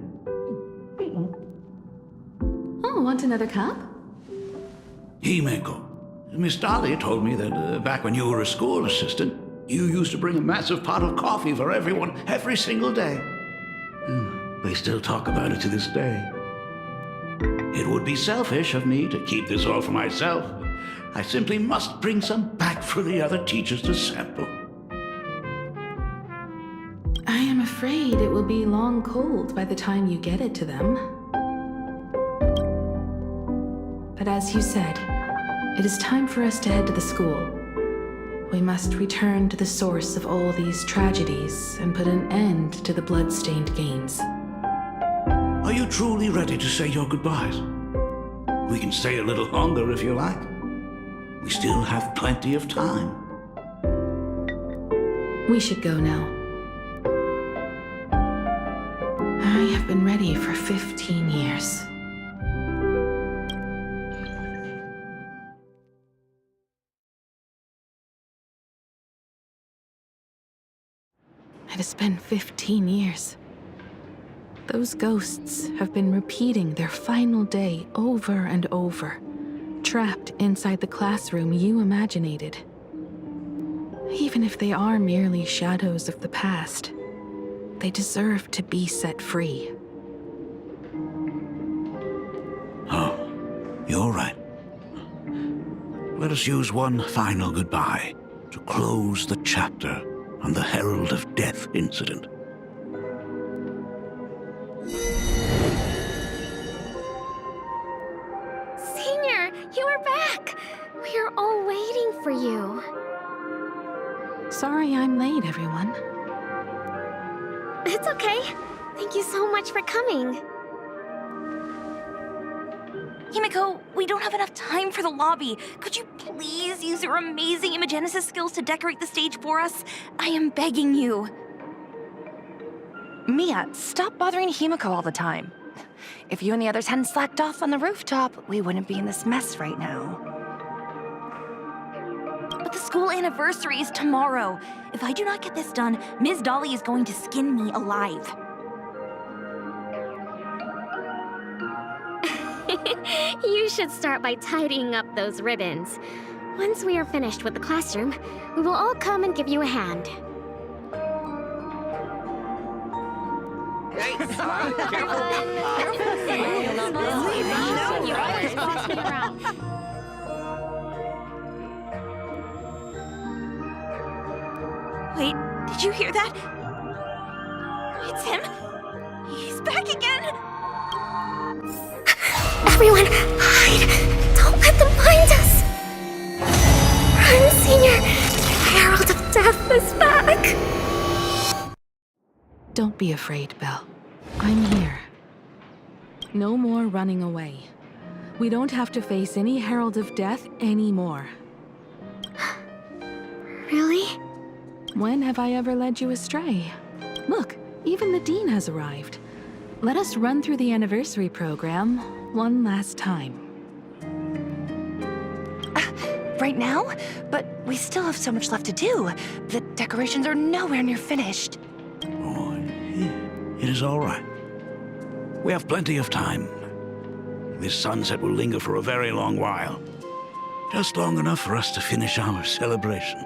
Oh, want another cup? Himeko, Miss Dahlia told me that back when you were a school assistant, you used to bring a massive pot of coffee for everyone every single day. They still talk about it to this day. It would be selfish of me to keep this all for myself. I simply must bring some back for the other teachers to sample. I am afraid it will be long cold by the time you get it to them. But as you said, it is time for us to head to the school. We must return to the source of all these tragedies and put an end to the blood-stained games. Are you truly ready to say your goodbyes? We can stay a little longer if you like. We still have plenty of time. We should go now. I have been ready for 15 years. It has been 15 years. Those ghosts have been repeating their final day over and over, trapped inside the classroom you imaginated. Even if they are merely shadows of the past, they deserve to be set free. Oh, you're right. Let us use one final goodbye to close the chapter on the Herald of Death incident. Senior, you are back! We are all waiting for you. Sorry I'm late, everyone. It's okay. Thank you so much for coming. Himiko, we don't have enough time for the lobby. Could you please use your amazing Imogenesis skills to decorate the stage for us? I am begging you. Mia, stop bothering Himiko all the time. If you and the others hadn't slacked off on the rooftop, we wouldn't be in this mess right now. But the school anniversary is tomorrow. If I do not get this done, Ms. Dolly is going to skin me alive. You should start by tidying up those ribbons. Once we are finished with the classroom, we will all come and give you a hand. Hey, You always boss me around. Wait, did you hear that? It's him. He's back again. Everyone, hide! Don't let them find us! Run, Senior! The Herald of Death is back! Don't be afraid, Belle. I'm here. No more running away. We don't have to face any Herald of Death anymore. Really? When have I ever led you astray? Look, even the Dean has arrived. Let us run through the anniversary program one last time. Right now? But we still have so much left to do. The decorations are nowhere near finished. Oh, it is all right. We have plenty of time. This sunset will linger for a very long while. Just long enough for us to finish our celebration.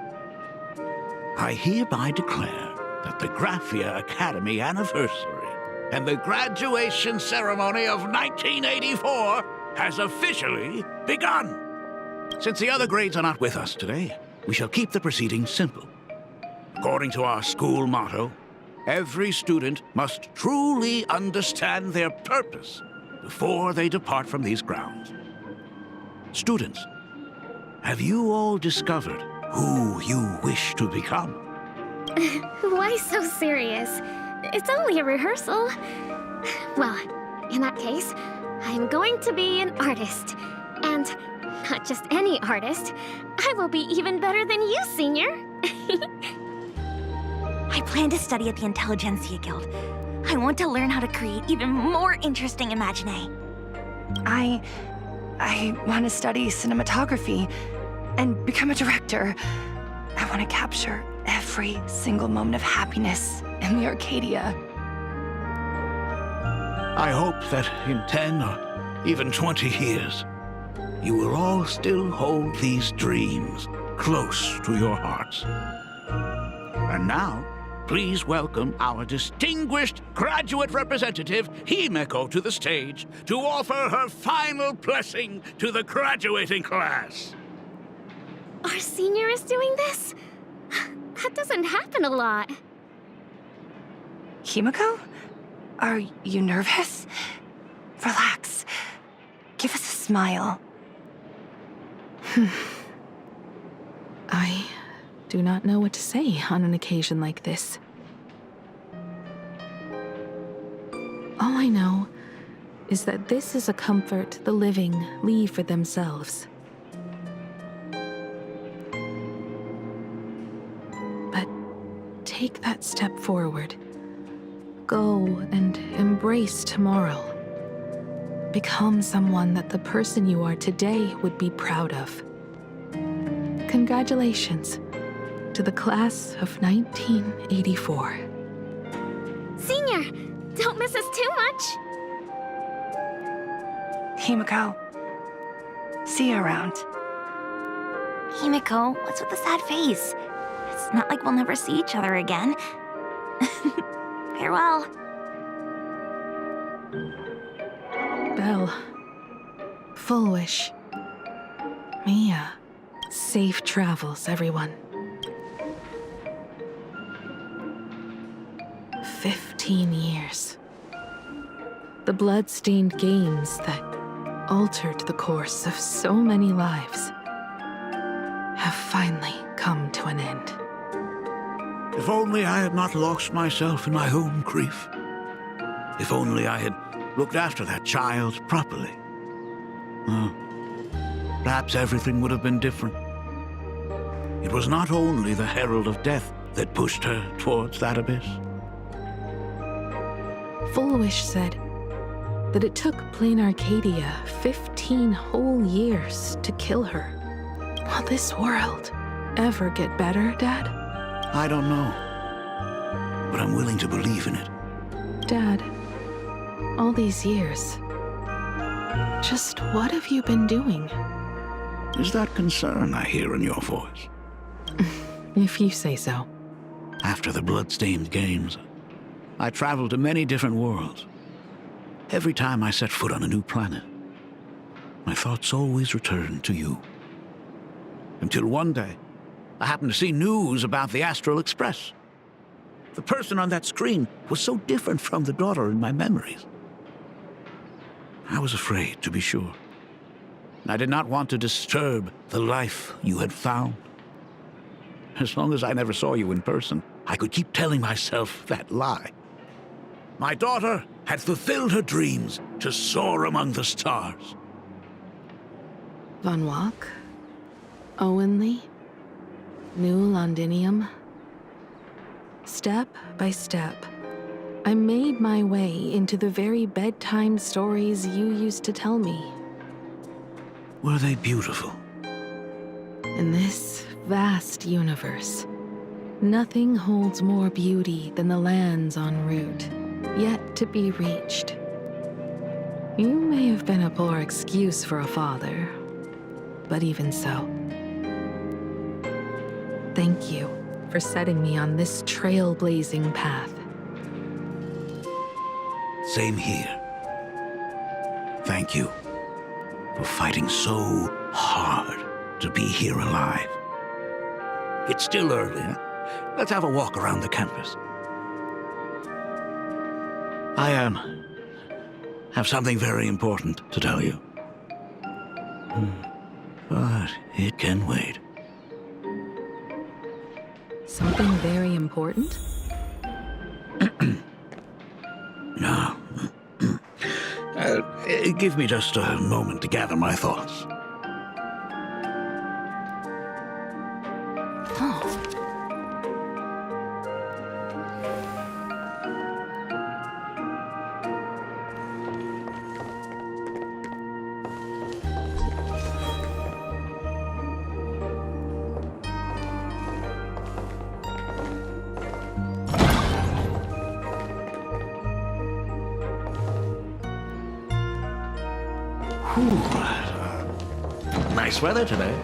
I hereby declare that the Graphia Academy anniversary and the graduation ceremony of 1984 has officially begun. Since the other grades are not with us today, we shall keep the proceedings simple. According to our school motto, every student must truly understand their purpose before they depart from these grounds. Students, have you all discovered who you wish to become? Why so serious? It's only a rehearsal. Well, in that case, I'm going to be an artist. And not just any artist. I will be even better than you, Senior. I plan to study at the Intelligentsia Guild. I want to learn how to create even more interesting imaginae. I want to study cinematography and become a director. I want to capture every single moment of happiness in the Arcadia. I hope that in 10 or even 20 years, you will all still hold these dreams close to your hearts. And now, please welcome our distinguished graduate representative, Himiko, to the stage to offer her final blessing to the graduating class. Our Senior is doing this? That doesn't happen a lot. Himiko? Are you nervous? Relax. Give us a smile. I do not know what to say on an occasion like this. All I know is that this is a comfort the living leave for themselves. But take that step forward. Go and embrace tomorrow. Become someone that the person you are today would be proud of. Congratulations to the class of 1984. Senior, don't miss us too much. Himiko, See you around. Himiko, what's with the sad face? It's not like we'll never see each other again. Farewell. Belle. Full wish. Mia. Safe travels, everyone. 15 years. The blood-stained games that altered the course of so many lives have finally come to an end. If only I had not lost myself in my own grief. If only I had looked after that child properly. Perhaps everything would have been different. It was not only the herald of death that pushed her towards that abyss. Full Wish said that it took Plain Arcadia 15 whole years to kill her. Will this world ever get better, Dad? I don't know, but I'm willing to believe in it. Dad, all these years, just what have you been doing? Is that concern I hear in your voice? If you say so. After the blood-stained games, I traveled to many different worlds. Every time I set foot on a new planet, my thoughts always returned to you. Until one day, I happened to see news about the Astral Express. The person on that screen was so different from the daughter in my memories. I was afraid, to be sure. I did not want to disturb the life you had found. As long as I never saw you in person, I could keep telling myself that lie. My daughter had fulfilled her dreams to soar among the stars. Von Walk? Owenly? New Londinium? Step by step, I made my way into the very bedtime stories you used to tell me. Were they beautiful? In this vast universe, nothing holds more beauty than the lands en route, yet to be reached. You may have been a poor excuse for a father, but even so, thank you for setting me on this trailblazing path. Same here. Thank you for fighting so hard to be here alive. It's still early, huh? Let's have a walk around the campus. I have something very important to tell you. But it can wait. Something very important? No. Give me just a moment to gather my thoughts. Nice weather today.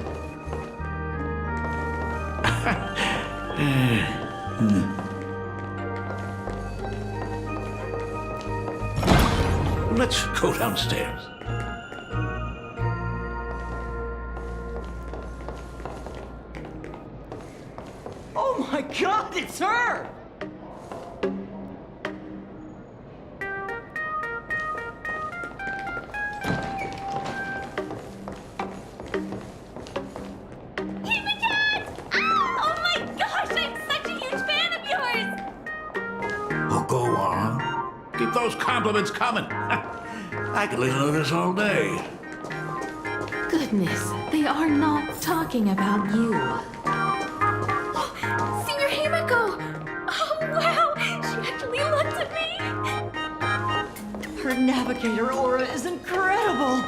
Let's go downstairs. Oh my God, it's her! Those compliments coming. I could listen to this all day. Goodness, they are not talking about you. Senior Himiko! Oh, wow! She actually looked at me! Her navigator aura is incredible!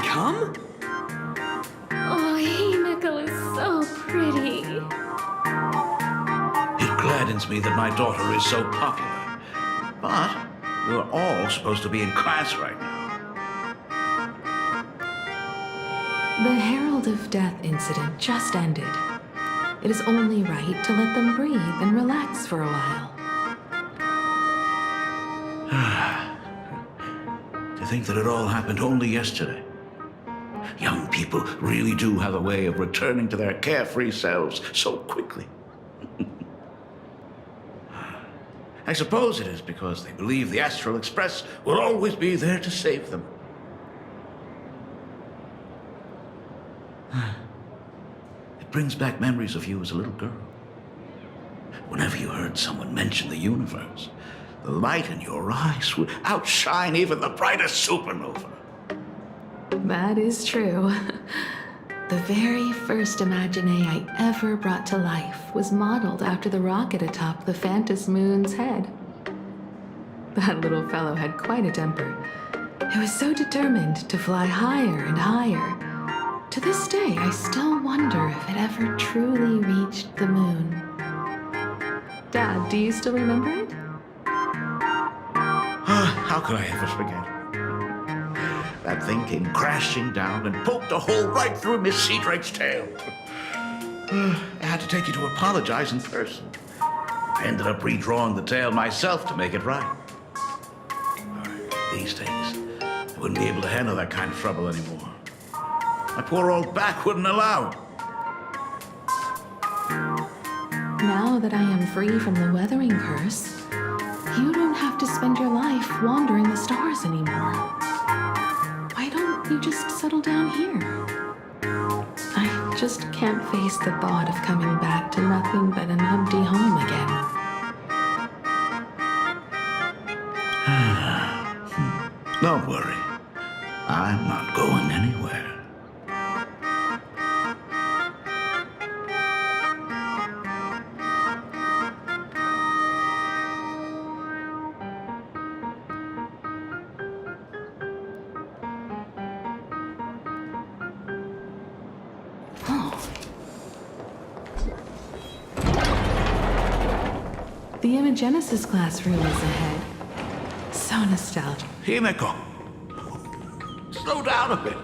come? Oh, Himeko is so pretty. It gladdens me that my daughter is so popular. But we're all supposed to be in class right now. The Herald of Death incident just ended. It is only right to let them breathe and relax for a while. To think that it all happened only yesterday. Young people really do have a way of returning to their carefree selves so quickly. I suppose it is because they believe the Astral Express will always be there to save them. It brings back memories of you as a little girl. Whenever you heard someone mention the universe, the light in your eyes would outshine even the brightest supernova. That is true. The very first Imagine I ever brought to life was modeled after the rocket atop the Phantom Moon's head. That little fellow had quite a temper. It was so determined to fly higher and higher. To this day, I still wonder if it ever truly reached the moon. Dad, do you still remember it? How could I ever forget? That thing came crashing down and poked a hole right through Miss Seadrake's tail. I had to take you to apologize in person. I ended up redrawing the tail myself to make it right. These days, I wouldn't be able to handle that kind of trouble anymore. My poor old back wouldn't allow it. Now that I am free from the weathering curse, you don't have to spend your life wandering the stars anymore. Why don't you just settle down here? I just can't face the thought of coming back to nothing but an empty home again. Don't worry. I'm not going anywhere. The Imagenesis classroom is ahead. So nostalgic. Himeko, slow down a bit.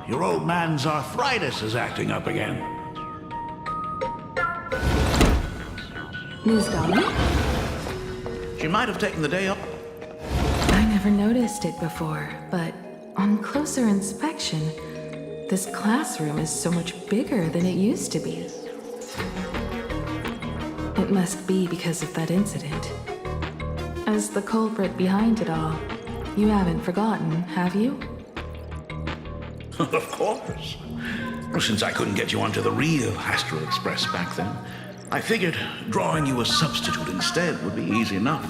Your old man's arthritis is acting up again. Ms. Dolly? She might have taken the day off. I never noticed it before, but on closer inspection, this classroom is so much bigger than it used to be. It must be because of that incident. As the culprit behind it all, you haven't forgotten, have you? Of course. Well, since I couldn't get you onto the real Astral Express back then, I figured drawing you a substitute instead would be easy enough.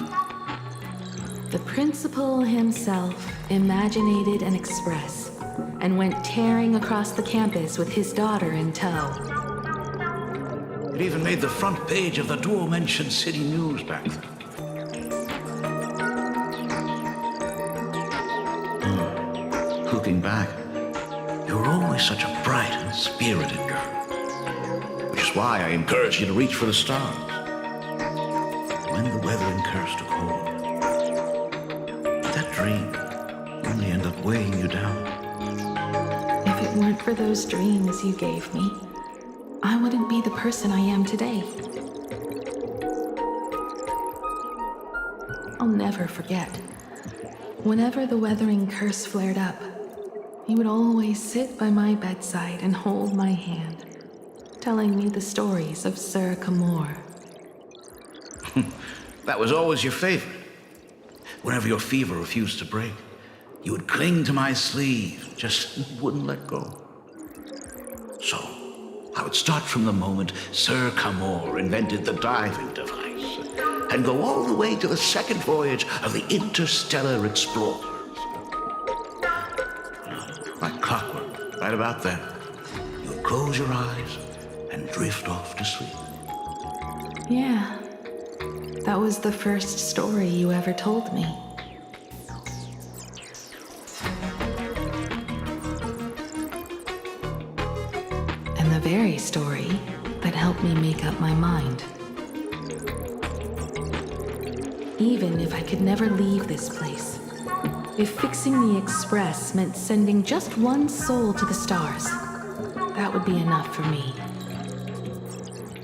The principal himself imaginated an express and went tearing across the campus with his daughter in tow. It even made the front page of the Dual-Mention City News back then. Looking back, you were always such a bright and spirited girl. Which is why I encourage you to reach for the stars. When the weathering curse took hold, that dream only ended up weighing you down. If it weren't for those dreams you gave me, I wouldn't be the person I am today. I'll never forget. Whenever the weathering curse flared up, he would always sit by my bedside and hold my hand, telling me the stories of Sir Camor. That was always your favorite. Whenever your fever refused to break, you would cling to my sleeve, just wouldn't let go. So, I would start from the moment Sir Camor invented the diving device, and go all the way to the second voyage of the Interstellar Explorers. Like clockwork, right about then, you would close your eyes and drift off to sleep. Yeah, that was the first story you ever told me. story that helped me make up my mind. Even if I could never leave this place, if fixing the Express meant sending just one soul to the stars, that would be enough for me.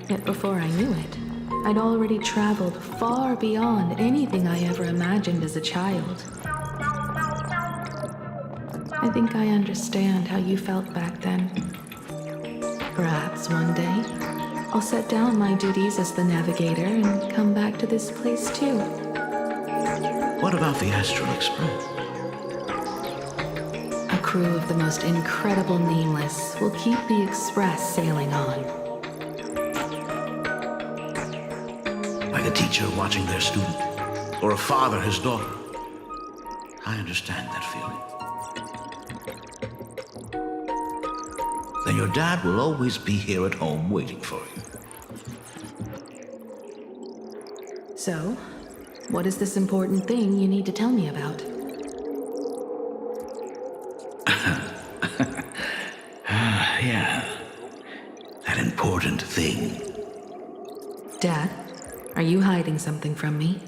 Yet before I knew it, I'd already traveled far beyond anything I ever imagined as a child. I think I understand how you felt back then. Perhaps one day, I'll set down my duties as the navigator and come back to this place too. What about the Astral Express? A crew of the most incredible nameless will keep the Express sailing on. Like a teacher watching their student, or a father his daughter. I understand that feeling. Then your dad will always be here at home waiting for you. So, what is this important thing you need to tell me about? Yeah. That important thing. Dad, are you hiding something from me?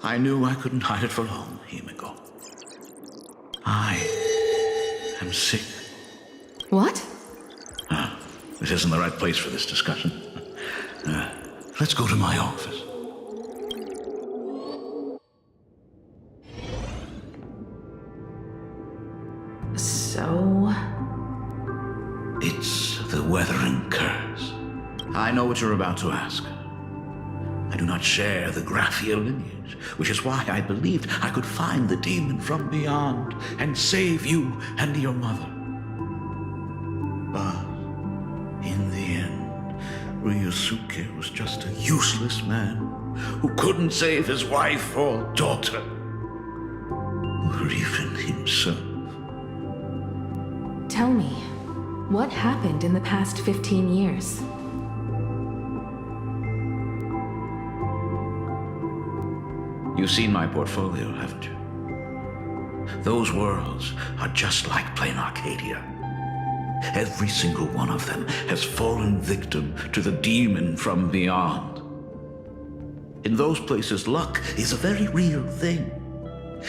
I knew I couldn't hide it for long, Himiko. I am sick. What? This isn't the right place for this discussion. Let's go to my office. So... It's the Weathering Curse. I know what you're about to ask. I do not share the Graphia lineage, which is why I believed I could find the demon from beyond and save you and your mother. But in the end, Ryusuke was just a useless man who couldn't save his wife or daughter, or even himself. Tell me, what happened in the past 15 years? You've seen my portfolio, haven't you? Those worlds are just like plain Arcadia. Every single one of them has fallen victim to the demon from beyond. In those places, luck is a very real thing.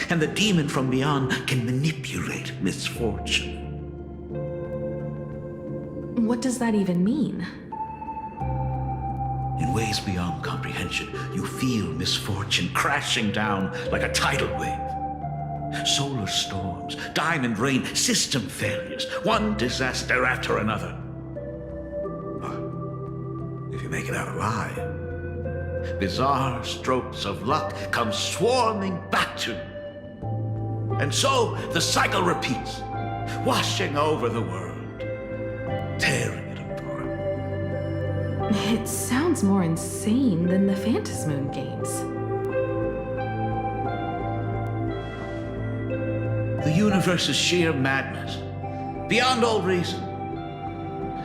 And the demon from beyond can manipulate misfortune. What does that even mean? In ways beyond comprehension, you feel misfortune crashing down like a tidal wave. Solar storms, diamond rain, system failures, one disaster after another. But if you make it out alive, bizarre strokes of luck come swarming back to you. And so the cycle repeats, washing over the world, tearing it apart. It sounds more insane than the Phantasmoon games. The universe is sheer madness, beyond all reason.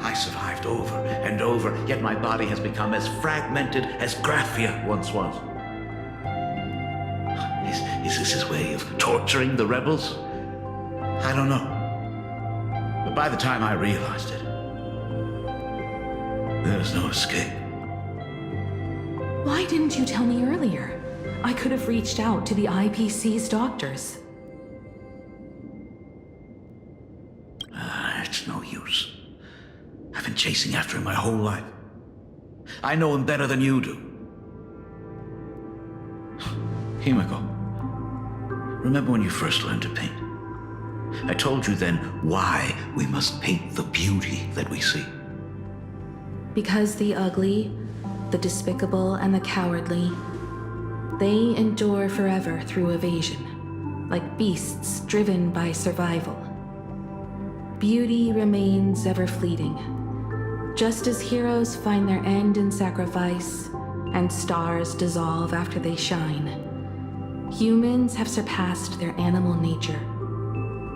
I survived over and over, yet my body has become as fragmented as Graphia once was. Is this his way of torturing the rebels? I don't know. But by the time I realized it, there's no escape. Why didn't you tell me earlier? I could have reached out to the IPC's doctors. It's no use. I've been chasing after him my whole life. I know him better than you do. Himiko, remember when you first learned to paint? I told you then why we must paint the beauty that we see. Because the ugly, the despicable, and the cowardly, they endure forever through evasion, like beasts driven by survival. Beauty remains ever fleeting, just as heroes find their end in sacrifice, and stars dissolve after they shine. Humans have surpassed their animal nature.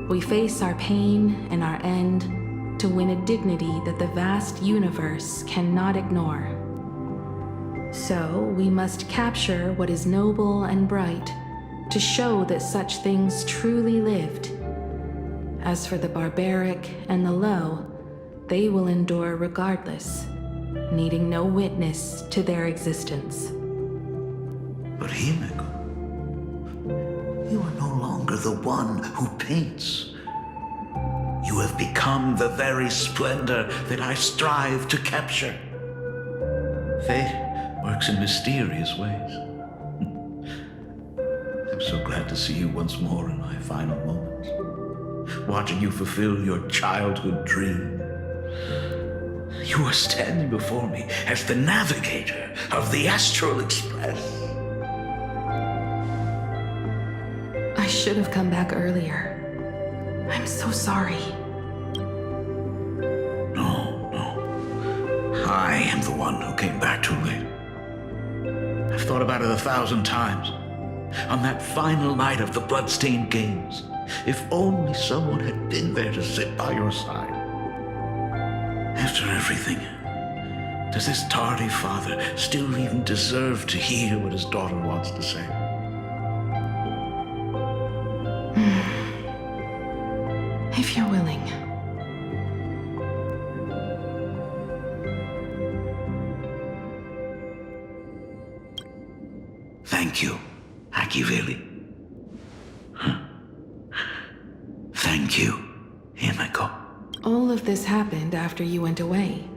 We face our pain and our end to win a dignity that the vast universe cannot ignore. So we must capture what is noble and bright to show that such things truly lived, As for the barbaric and the low, they will endure regardless, needing no witness to their existence. But Himiko, you are no longer the one who paints. You have become the very splendor that I strive to capture. Fate works in mysterious ways. I'm so glad to see you once more in my final moments, watching you fulfill your childhood dream. You are standing before me as the navigator of the Astral Express. I should have come back earlier. I'm so sorry. I am the one who came back too late. I've thought about it 1,000 times. On that final night of the Bloodstained Games, if only someone had been there to sit by your side. After everything, does this tardy father still even deserve to hear what his daughter wants to say? If you're willing. Thank you, Akiveli. Thank you, Himiko. All of this happened after you went away.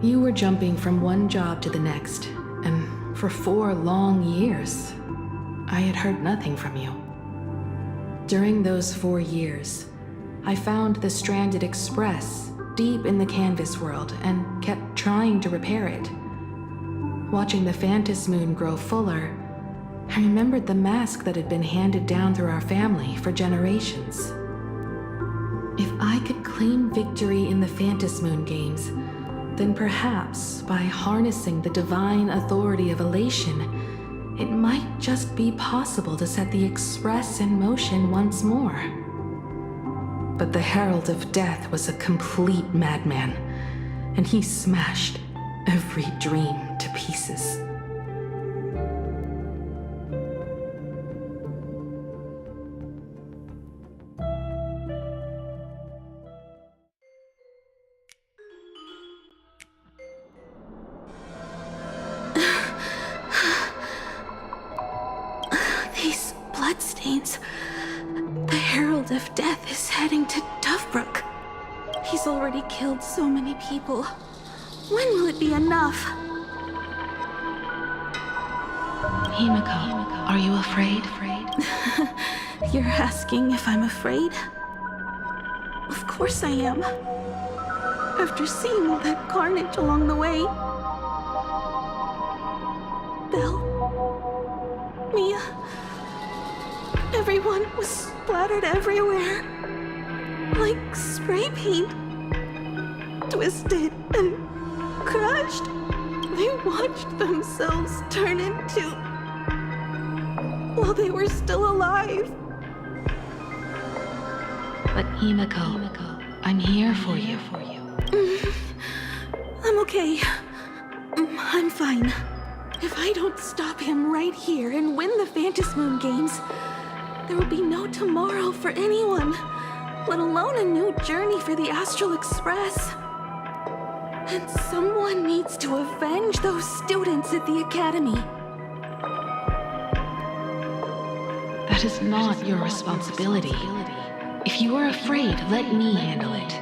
You were jumping from one job to the next, and for 4 long years, I had heard nothing from you. During those 4 years, I found the stranded Express deep in the canvas world and kept trying to repair it. Watching the Phantom Moon grow fuller, I remembered the mask that had been handed down through our family for generations. If I could claim victory in the Phantom Moon games, then perhaps by harnessing the divine authority of elation, it might just be possible to set the Express in motion once more. But the Herald of Death was a complete madman, and he smashed every dream to pieces. These bloodstains. The Herald of Death is heading to Dovebrook. He's already killed so many people. When will it be enough? Himiko, are you afraid? You're asking if I'm afraid? Of course I am. After seeing all that carnage along the way. Belle, Mia, everyone was splattered everywhere. Like spray paint. Twisted and crushed. They watched themselves turn into... while they were still alive. But Himiko, I'm here for you. I'm okay. I'm fine. If I don't stop him right here and win the Phantom Moon games, there will be no tomorrow for anyone, let alone a new journey for the Astral Express. And someone needs to avenge those students at the Academy. That is not your responsibility. If you are afraid, let me handle it.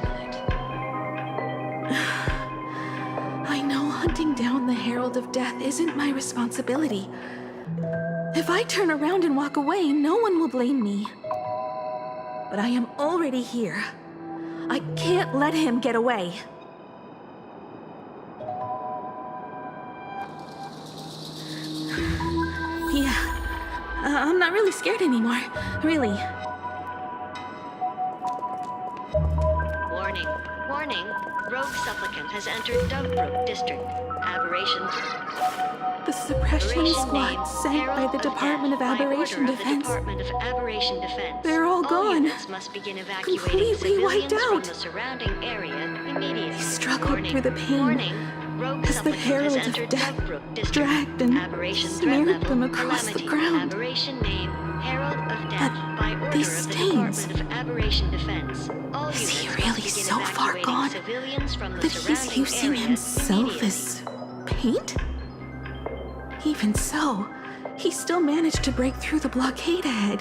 I know hunting down the Herald of Death isn't my responsibility. If I turn around and walk away, no one will blame me. But I am already here. I can't let him get away. Yeah, I'm not really scared anymore, really. Warning, warning. Rogue supplicant has entered Dovebrook District. Aberrations. The suppression squad sent by the Department of Aberration Defense. They're all gone. Must begin Completely wiped out. From the surrounding area immediately. He struggled through the pain as the Herald of Death dragged and smeared them across the ground. Aberration name, Herald of Death, By order These of the stains. Department of Aberration Defense, all Is he units really must begin so far evacuating gone civilians from the that he's surrounding using area himself immediately. as paint? Even so, he still managed to break through the blockade ahead.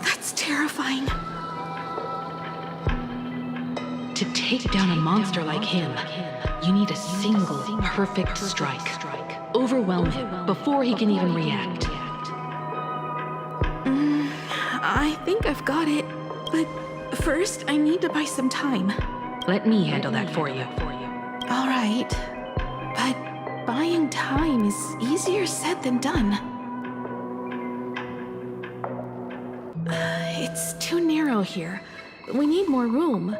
That's terrifying. To take down a monster like him, you need a single perfect strike. Overwhelm him before he can even react. I think I've got it, but first I need to buy some time. Let me handle that for you. All right, but buying time is easier said than done. It's too narrow here. We need more room.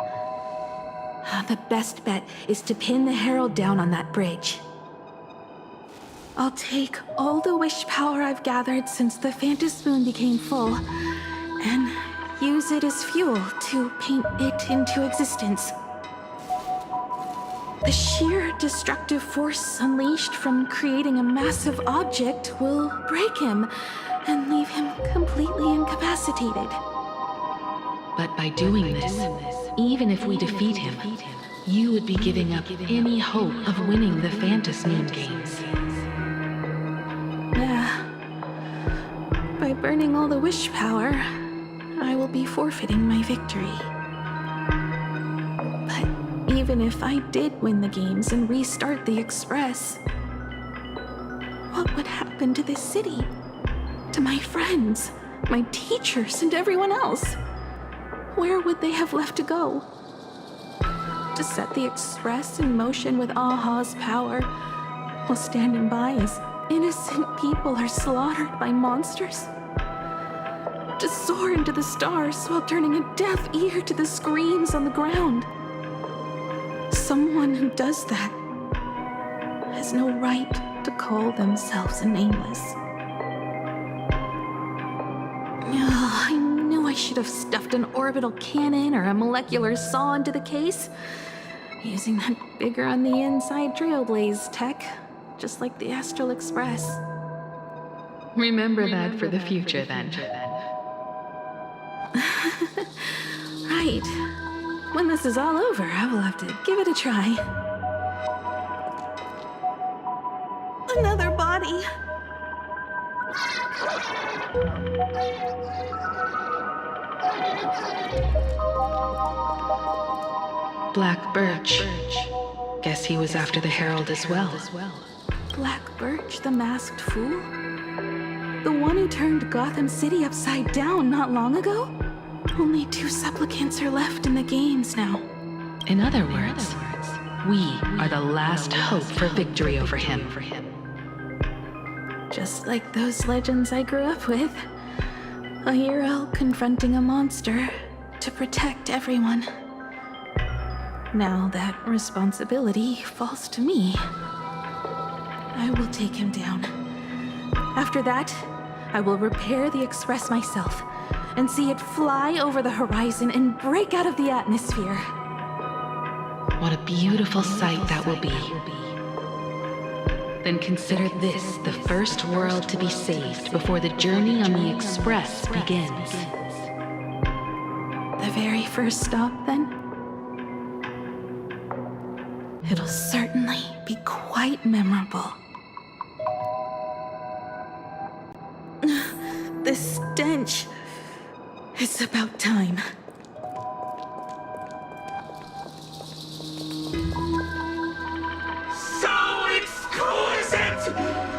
The best bet is to pin the Herald down on that bridge. I'll take all the wish power I've gathered since the Phantom Moon became full, and use it as fuel to paint it into existence. The sheer destructive force unleashed from creating a massive object will break him and leave him completely incapacitated. But by doing this, even if we defeat him, you would be giving up any hope of winning the Phantom Moon games. Yeah. By burning all the wish power, I will be forfeiting my victory. But even if I did win the games and restart the Express, what would happen to this city? To my friends, my teachers, and everyone else? Where would they have left to go? To set the Express in motion with Aha's power, while standing by as innocent people are slaughtered by monsters? To soar into the stars while turning a deaf ear to the screams on the ground? Someone who does that has no right to call themselves a nameless. I knew I should have stuffed an orbital cannon or a molecular saw into the case, using that bigger on the inside Trailblaze tech, just like the Astral Express. Remember that for the future, then. Right. When this is all over, I will have to give it a try. Another body. Black Birch. Guess he was after the Herald as well. Black Birch, the masked fool? The one who turned Gotham City upside down not long ago? Only 2 supplicants are left in the games now. In other words, we are the last hope for victory over him. Just like those legends I grew up with. A hero confronting a monster to protect everyone. Now that responsibility falls to me. I will take him down. After that, I will repair the Express myself and see it fly over the horizon and break out of the atmosphere. What a beautiful sight that will be. Then consider this the first world to be saved before the journey on the Express begins. The very first stop, then? It'll certainly be quite memorable. The stench. It's about time. So exquisite!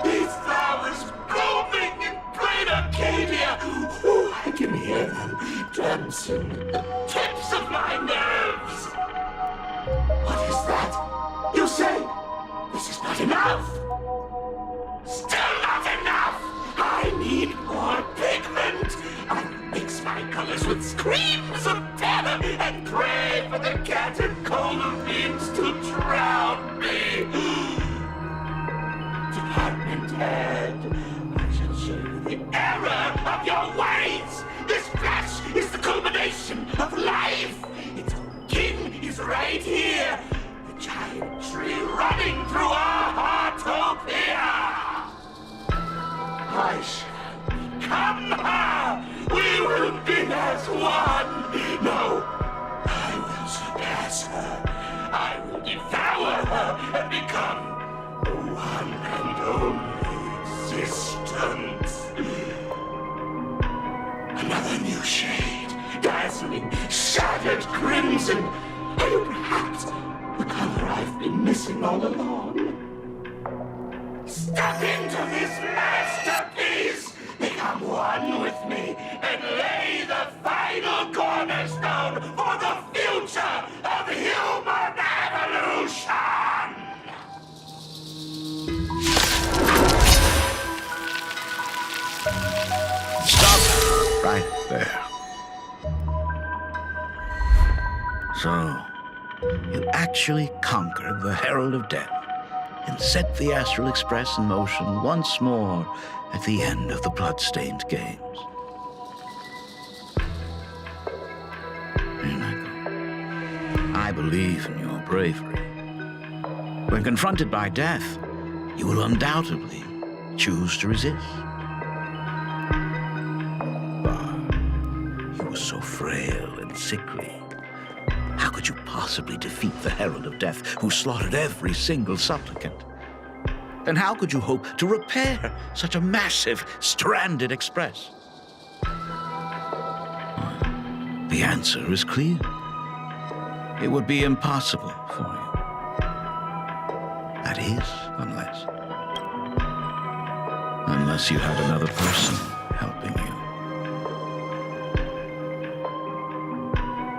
These flowers blooming in plain Arcadia! Ooh, I can hear them dancing at the tips of my nerves! What is that? You say this is not enough? Still not enough! I need more pigment! I mix my colors with screams of terror and pray for the caterpillar fiends to drown me! Department head, I shall show you the error of your ways! This flesh is the culmination of life! Its king is right here! The giant tree running through our heartopia! I shall become her! We will be possess her. I will devour her and become the one and only existence. Another new shade, dazzling, shattered crimson. Are you perhaps the color I've been missing all along? Step into this masterpiece! Become one with me and lay the final cornerstone for the future of human evolution! Stop right there. So, you actually conquered the Herald of Death and set the Astral Express in motion once more at the end of the blood-stained games. I believe in your bravery. When confronted by death, you will undoubtedly choose to resist. But you were so frail and sickly. How could you possibly defeat the Herald of Death, who slaughtered every single supplicant? And how could you hope to repair such a massive, stranded express? The answer is clear. It would be impossible for you. That is, unless you had another person helping you.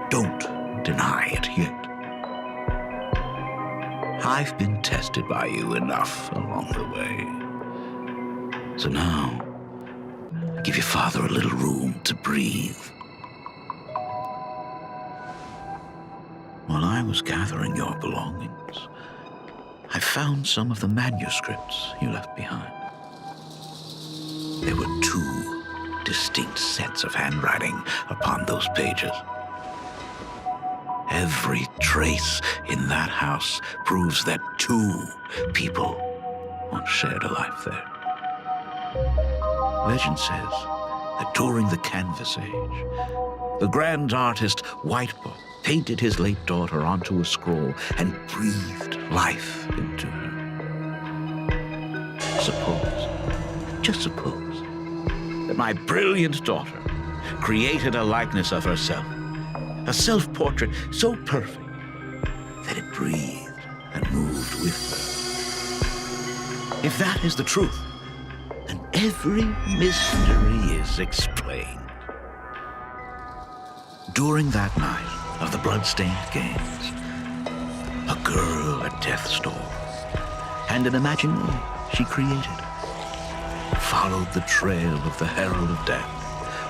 Don't deny it yet. I've been tested by you enough along the way. So now, give your father a little room to breathe. While I was gathering your belongings, I found some of the manuscripts you left behind. There were 2 distinct sets of handwriting upon those pages. Every trace in that house proves that 2 people once shared a life there. Legend says that during the Canvas Age, the grand artist Whitebook painted his late daughter onto a scroll and breathed life into her. Just suppose, that my brilliant daughter created a likeness of herself, a self-portrait so perfect that it breathed and moved with her. If that is the truth, then every mystery is explained. During that night of the blood-stained games, a girl at death's door and an imaginary she created followed the trail of the Herald of Death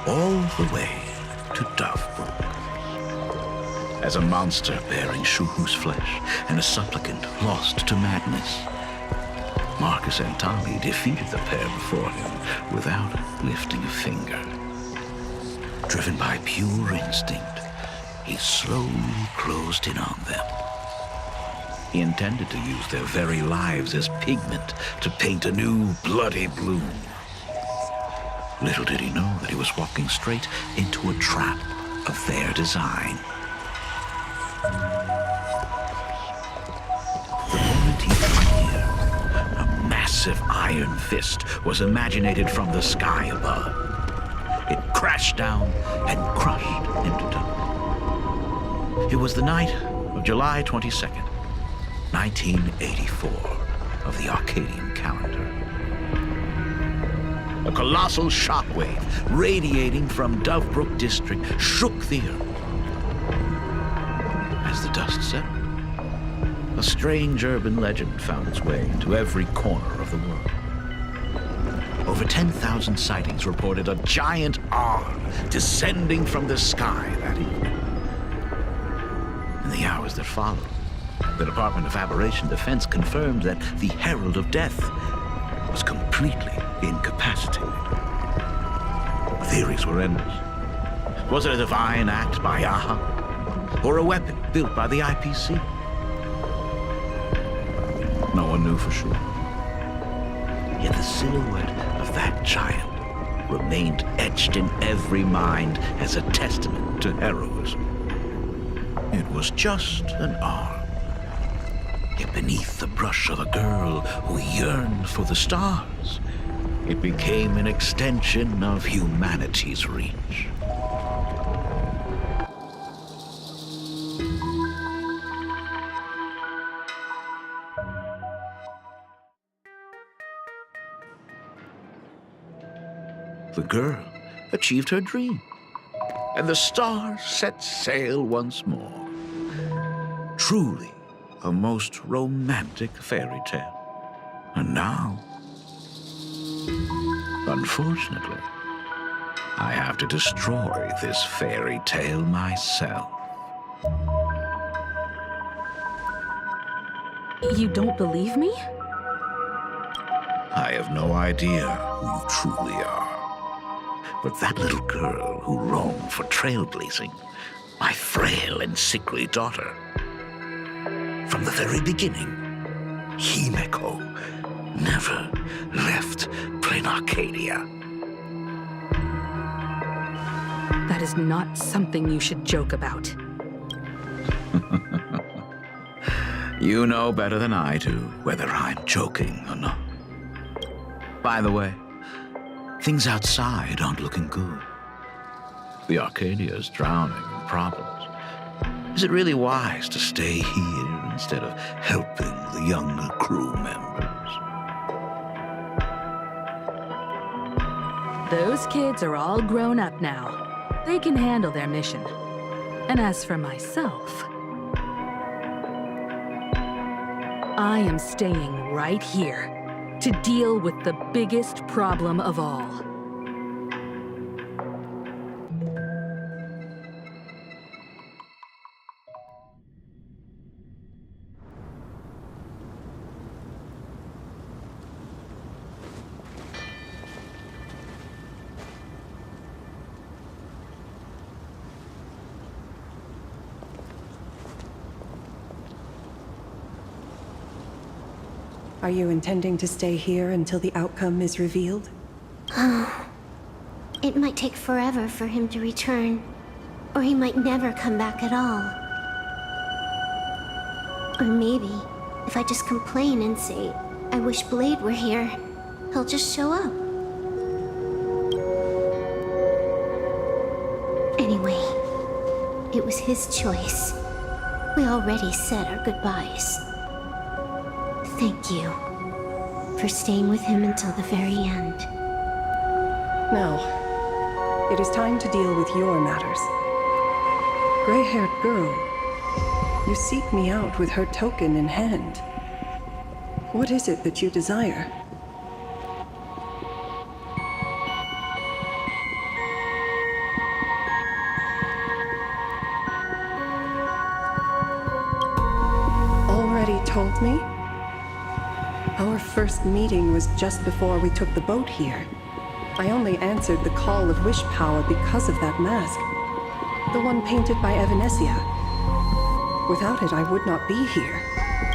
all the way to Dovebrook. As a monster bearing Shuhu's flesh and a supplicant lost to madness, Marcus and Tommy defeated the pair before him without lifting a finger. Driven by pure instinct, he slowly closed in on them. He intended to use their very lives as pigment to paint a new bloody blue. Little did he know that he was walking straight into a trap of their design. The moment he drew near, a massive iron fist was imaginated from the sky above. It crashed down and crushed into dust. It was the night of July 22nd, 1984, of the Arcadian calendar. A colossal shockwave radiating from Dovebrook District shook the earth. As the dust settled, a strange urban legend found its way into every corner of the world. Over 10,000 sightings reported a giant arm descending from the sky that evening. In the hours that followed, the Department of Aberration Defense confirmed that the Herald of Death was completely incapacitated. Theories were endless. Was it a divine act by Yaha? Or a weapon built by the IPC? No one knew for sure. Yet the silhouette of that giant remained etched in every mind as a testament to heroism. It was just an arm. Yet beneath the brush of a girl who yearned for the stars, it became an extension of humanity's reach. The girl achieved her dream, and the stars set sail once more. Truly a most romantic fairy tale. And now, unfortunately, I have to destroy this fairy tale myself. You don't believe me? I have no idea who you truly are. But that little girl who roamed for trailblazing, my frail and sickly daughter. From the very beginning, Himeko never left Plain Arcadia. That is not something you should joke about. You know better than I do whether I'm joking or not. By the way, things outside aren't looking good. The Arcadia's drowning in problems. Is it really wise to stay here instead of helping the younger crew members? Those kids are all grown up now. They can handle their mission. And as for myself, I am staying right here to deal with the biggest problem of all. Are you intending to stay here until the outcome is revealed? It might take forever for him to return, or he might never come back at all. Or maybe, if I just complain and say, I wish Blade were here, he'll just show up. Anyway, it was his choice. We already said our goodbyes. Thank you for staying with him until the very end. Now, it is time to deal with your matters. Gray-haired girl, you seek me out with her token in hand. What is it that you desire? Already told me? Our first meeting was just before we took the boat here. I only answered the call of wish power because of that mask. The one painted by Evanesia. Without it, I would not be here.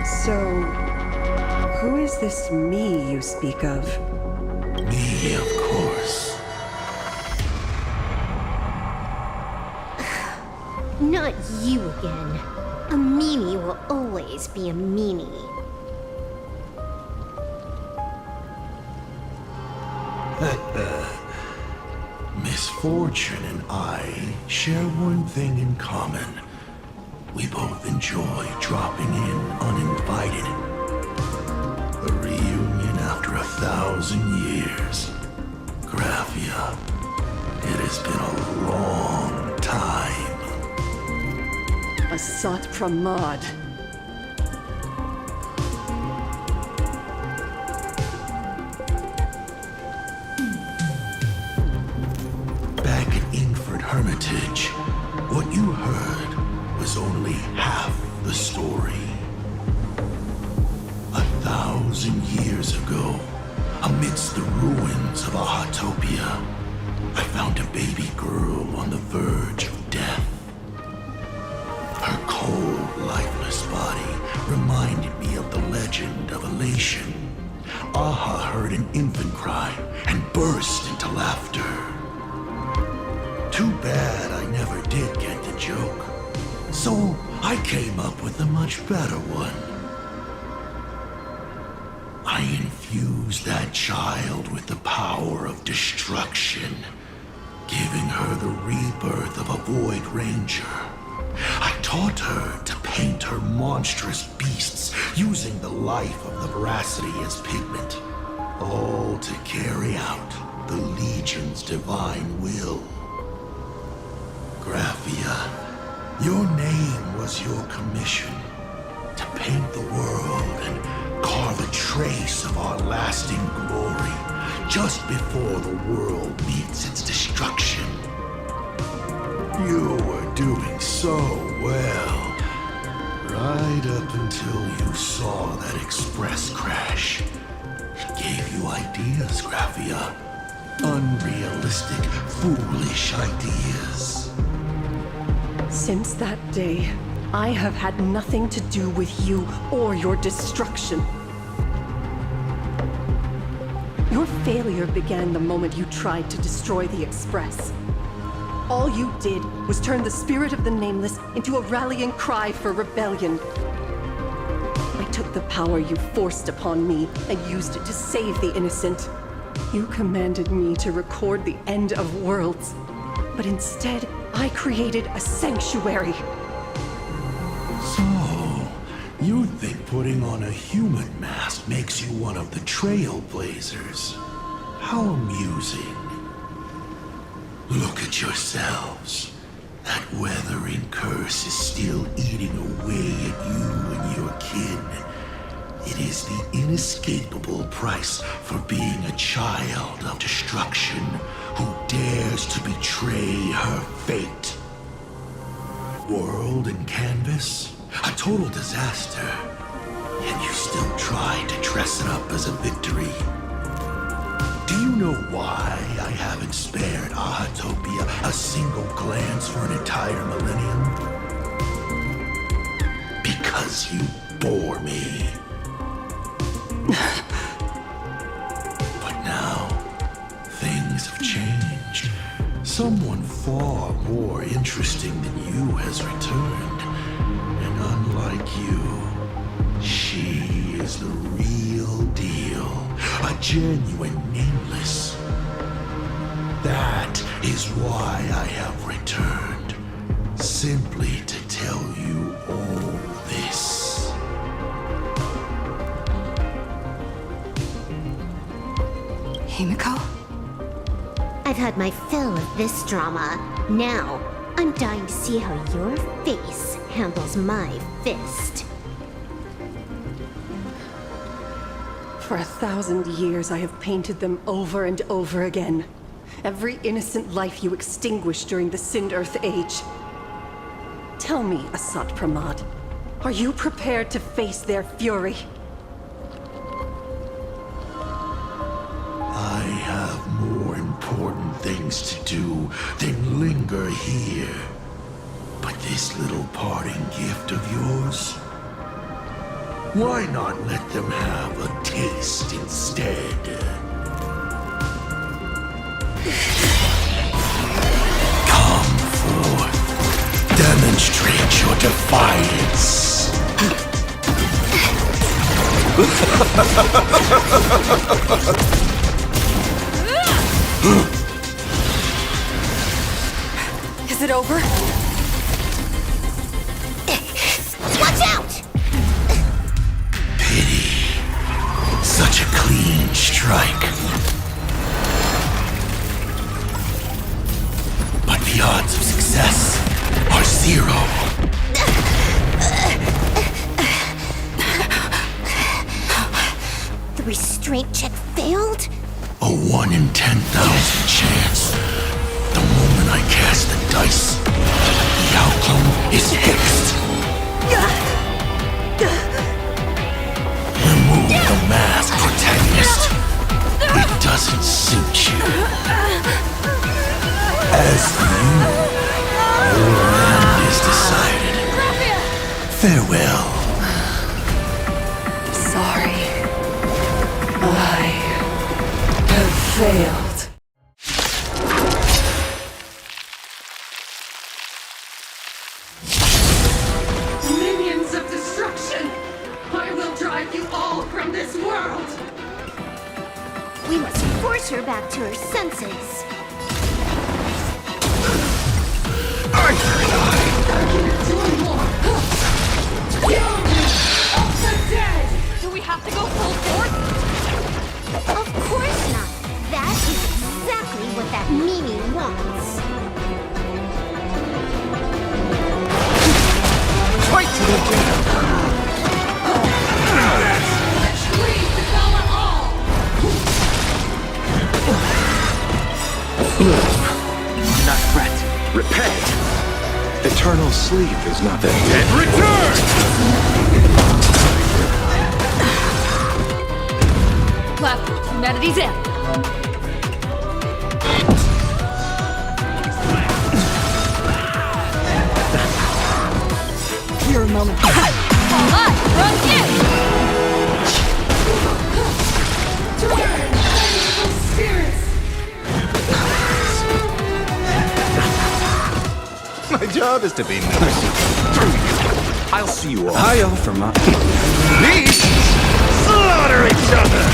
So, who is this me you speak of? Me, of course. Not you again. A meanie will always be a meanie. Misfortune and I share one thing in common. We both enjoy dropping in uninvited. A reunion after 1,000 years. Graphia, it has been a long time. Asat Pramad. Hermitage, what you heard was only half the story. 1,000 years ago, amidst the ruins of Ahatopia, I found a baby girl on the verge of death. Her cold, lifeless body reminded me of the legend of Elation. Aha heard an infant cry and burst into laughter. Too bad I never did get the joke. So I came up with a much better one. I infused that child with the power of destruction, giving her the rebirth of a Void Ranger. I taught her to paint her monstrous beasts using the life of the veracity as pigment, all to carry out the Legion's divine will. Graphia, your name was your commission, to paint the world and carve a trace of our lasting glory just before the world meets its destruction. You were doing so well, right up until you saw that express crash. It gave you ideas, Graphia. Unrealistic, foolish ideas. Since that day, I have had nothing to do with you or your destruction. Your failure began the moment you tried to destroy the Express. All you did was turn the spirit of the Nameless into a rallying cry for rebellion. I took the power you forced upon me and used it to save the innocent. You commanded me to record the end of worlds, but instead, I created a sanctuary. So, you think putting on a human mask makes you one of the Trailblazers? How amusing. Look at yourselves. That weathering curse is still eating away at you and your kin. It is the inescapable price for being a child of destruction who dares to betray her fate. World and canvas, a total disaster. Yet you still try to dress it up as a victory. Do you know why I haven't spared Ahatopia a single glance for an entire millennium? Because you bore me. But now, things have changed. Someone far more interesting than you has returned. And unlike you, she is the real deal. A genuine Nameless. That is why I have returned. Simply to tell you all this. Himiko? I've had my fill of this drama. Now, I'm dying to see how your face handles my fist. For 1,000 years, I have painted them over and over again. Every innocent life you extinguished during the Sind-Earth Age. Tell me, Asat Pramad, are you prepared to face their fury? I have more important things to do than linger here. But this little parting gift of yours? Why not let them have a taste instead? Come forth. Demonstrate your defiance. Is it over? Watch out! Pity. Such a clean strike. But the odds of success are 0. The restraint check failed? A 1 in 10,000 chance. The moment I cast the dice, the outcome is fixed. Remove the mask, protagonist. It doesn't suit you. As for you, your end is decided. Farewell. Sorry. I have failed. nurse her back to her senses. Do we have to go full force? Of course not. That is exactly what that Mimi wants. Fight to the death! Not fret. Repent. Eternal sleep is not the dead. Return! Left, humanity's in. Your moment. All right, run in! My job is to be mercy. I'll see you all. I offer my... Beasts slaughter each other!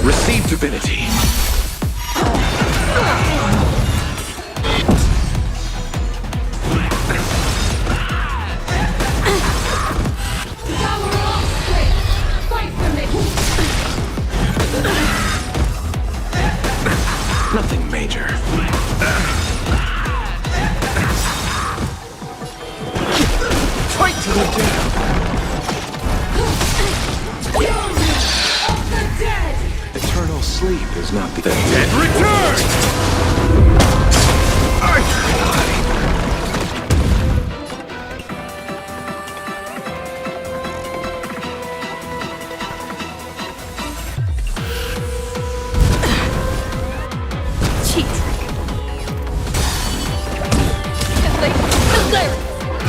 Receive divinity. Nothing major. Fight to the death! Eternal sleep is not the dead. Return!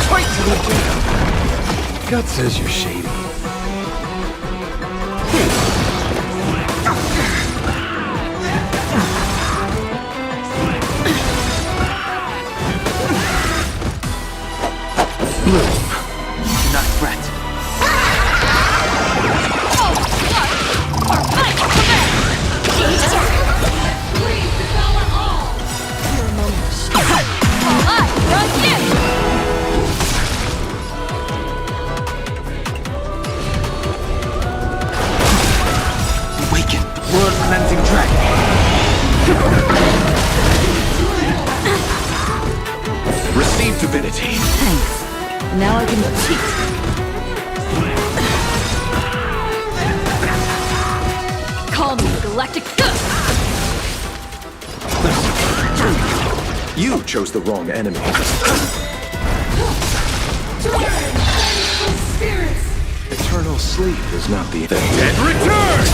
Fight to the death! God says you're shady. Bloom. Do not fret. Awaken the world-cleansing dragon. Receive divinity. Thanks. Now I can cheat. Call me the Galactic Ghost! You chose the wrong enemy. Eternal sleep is not the dead. Return!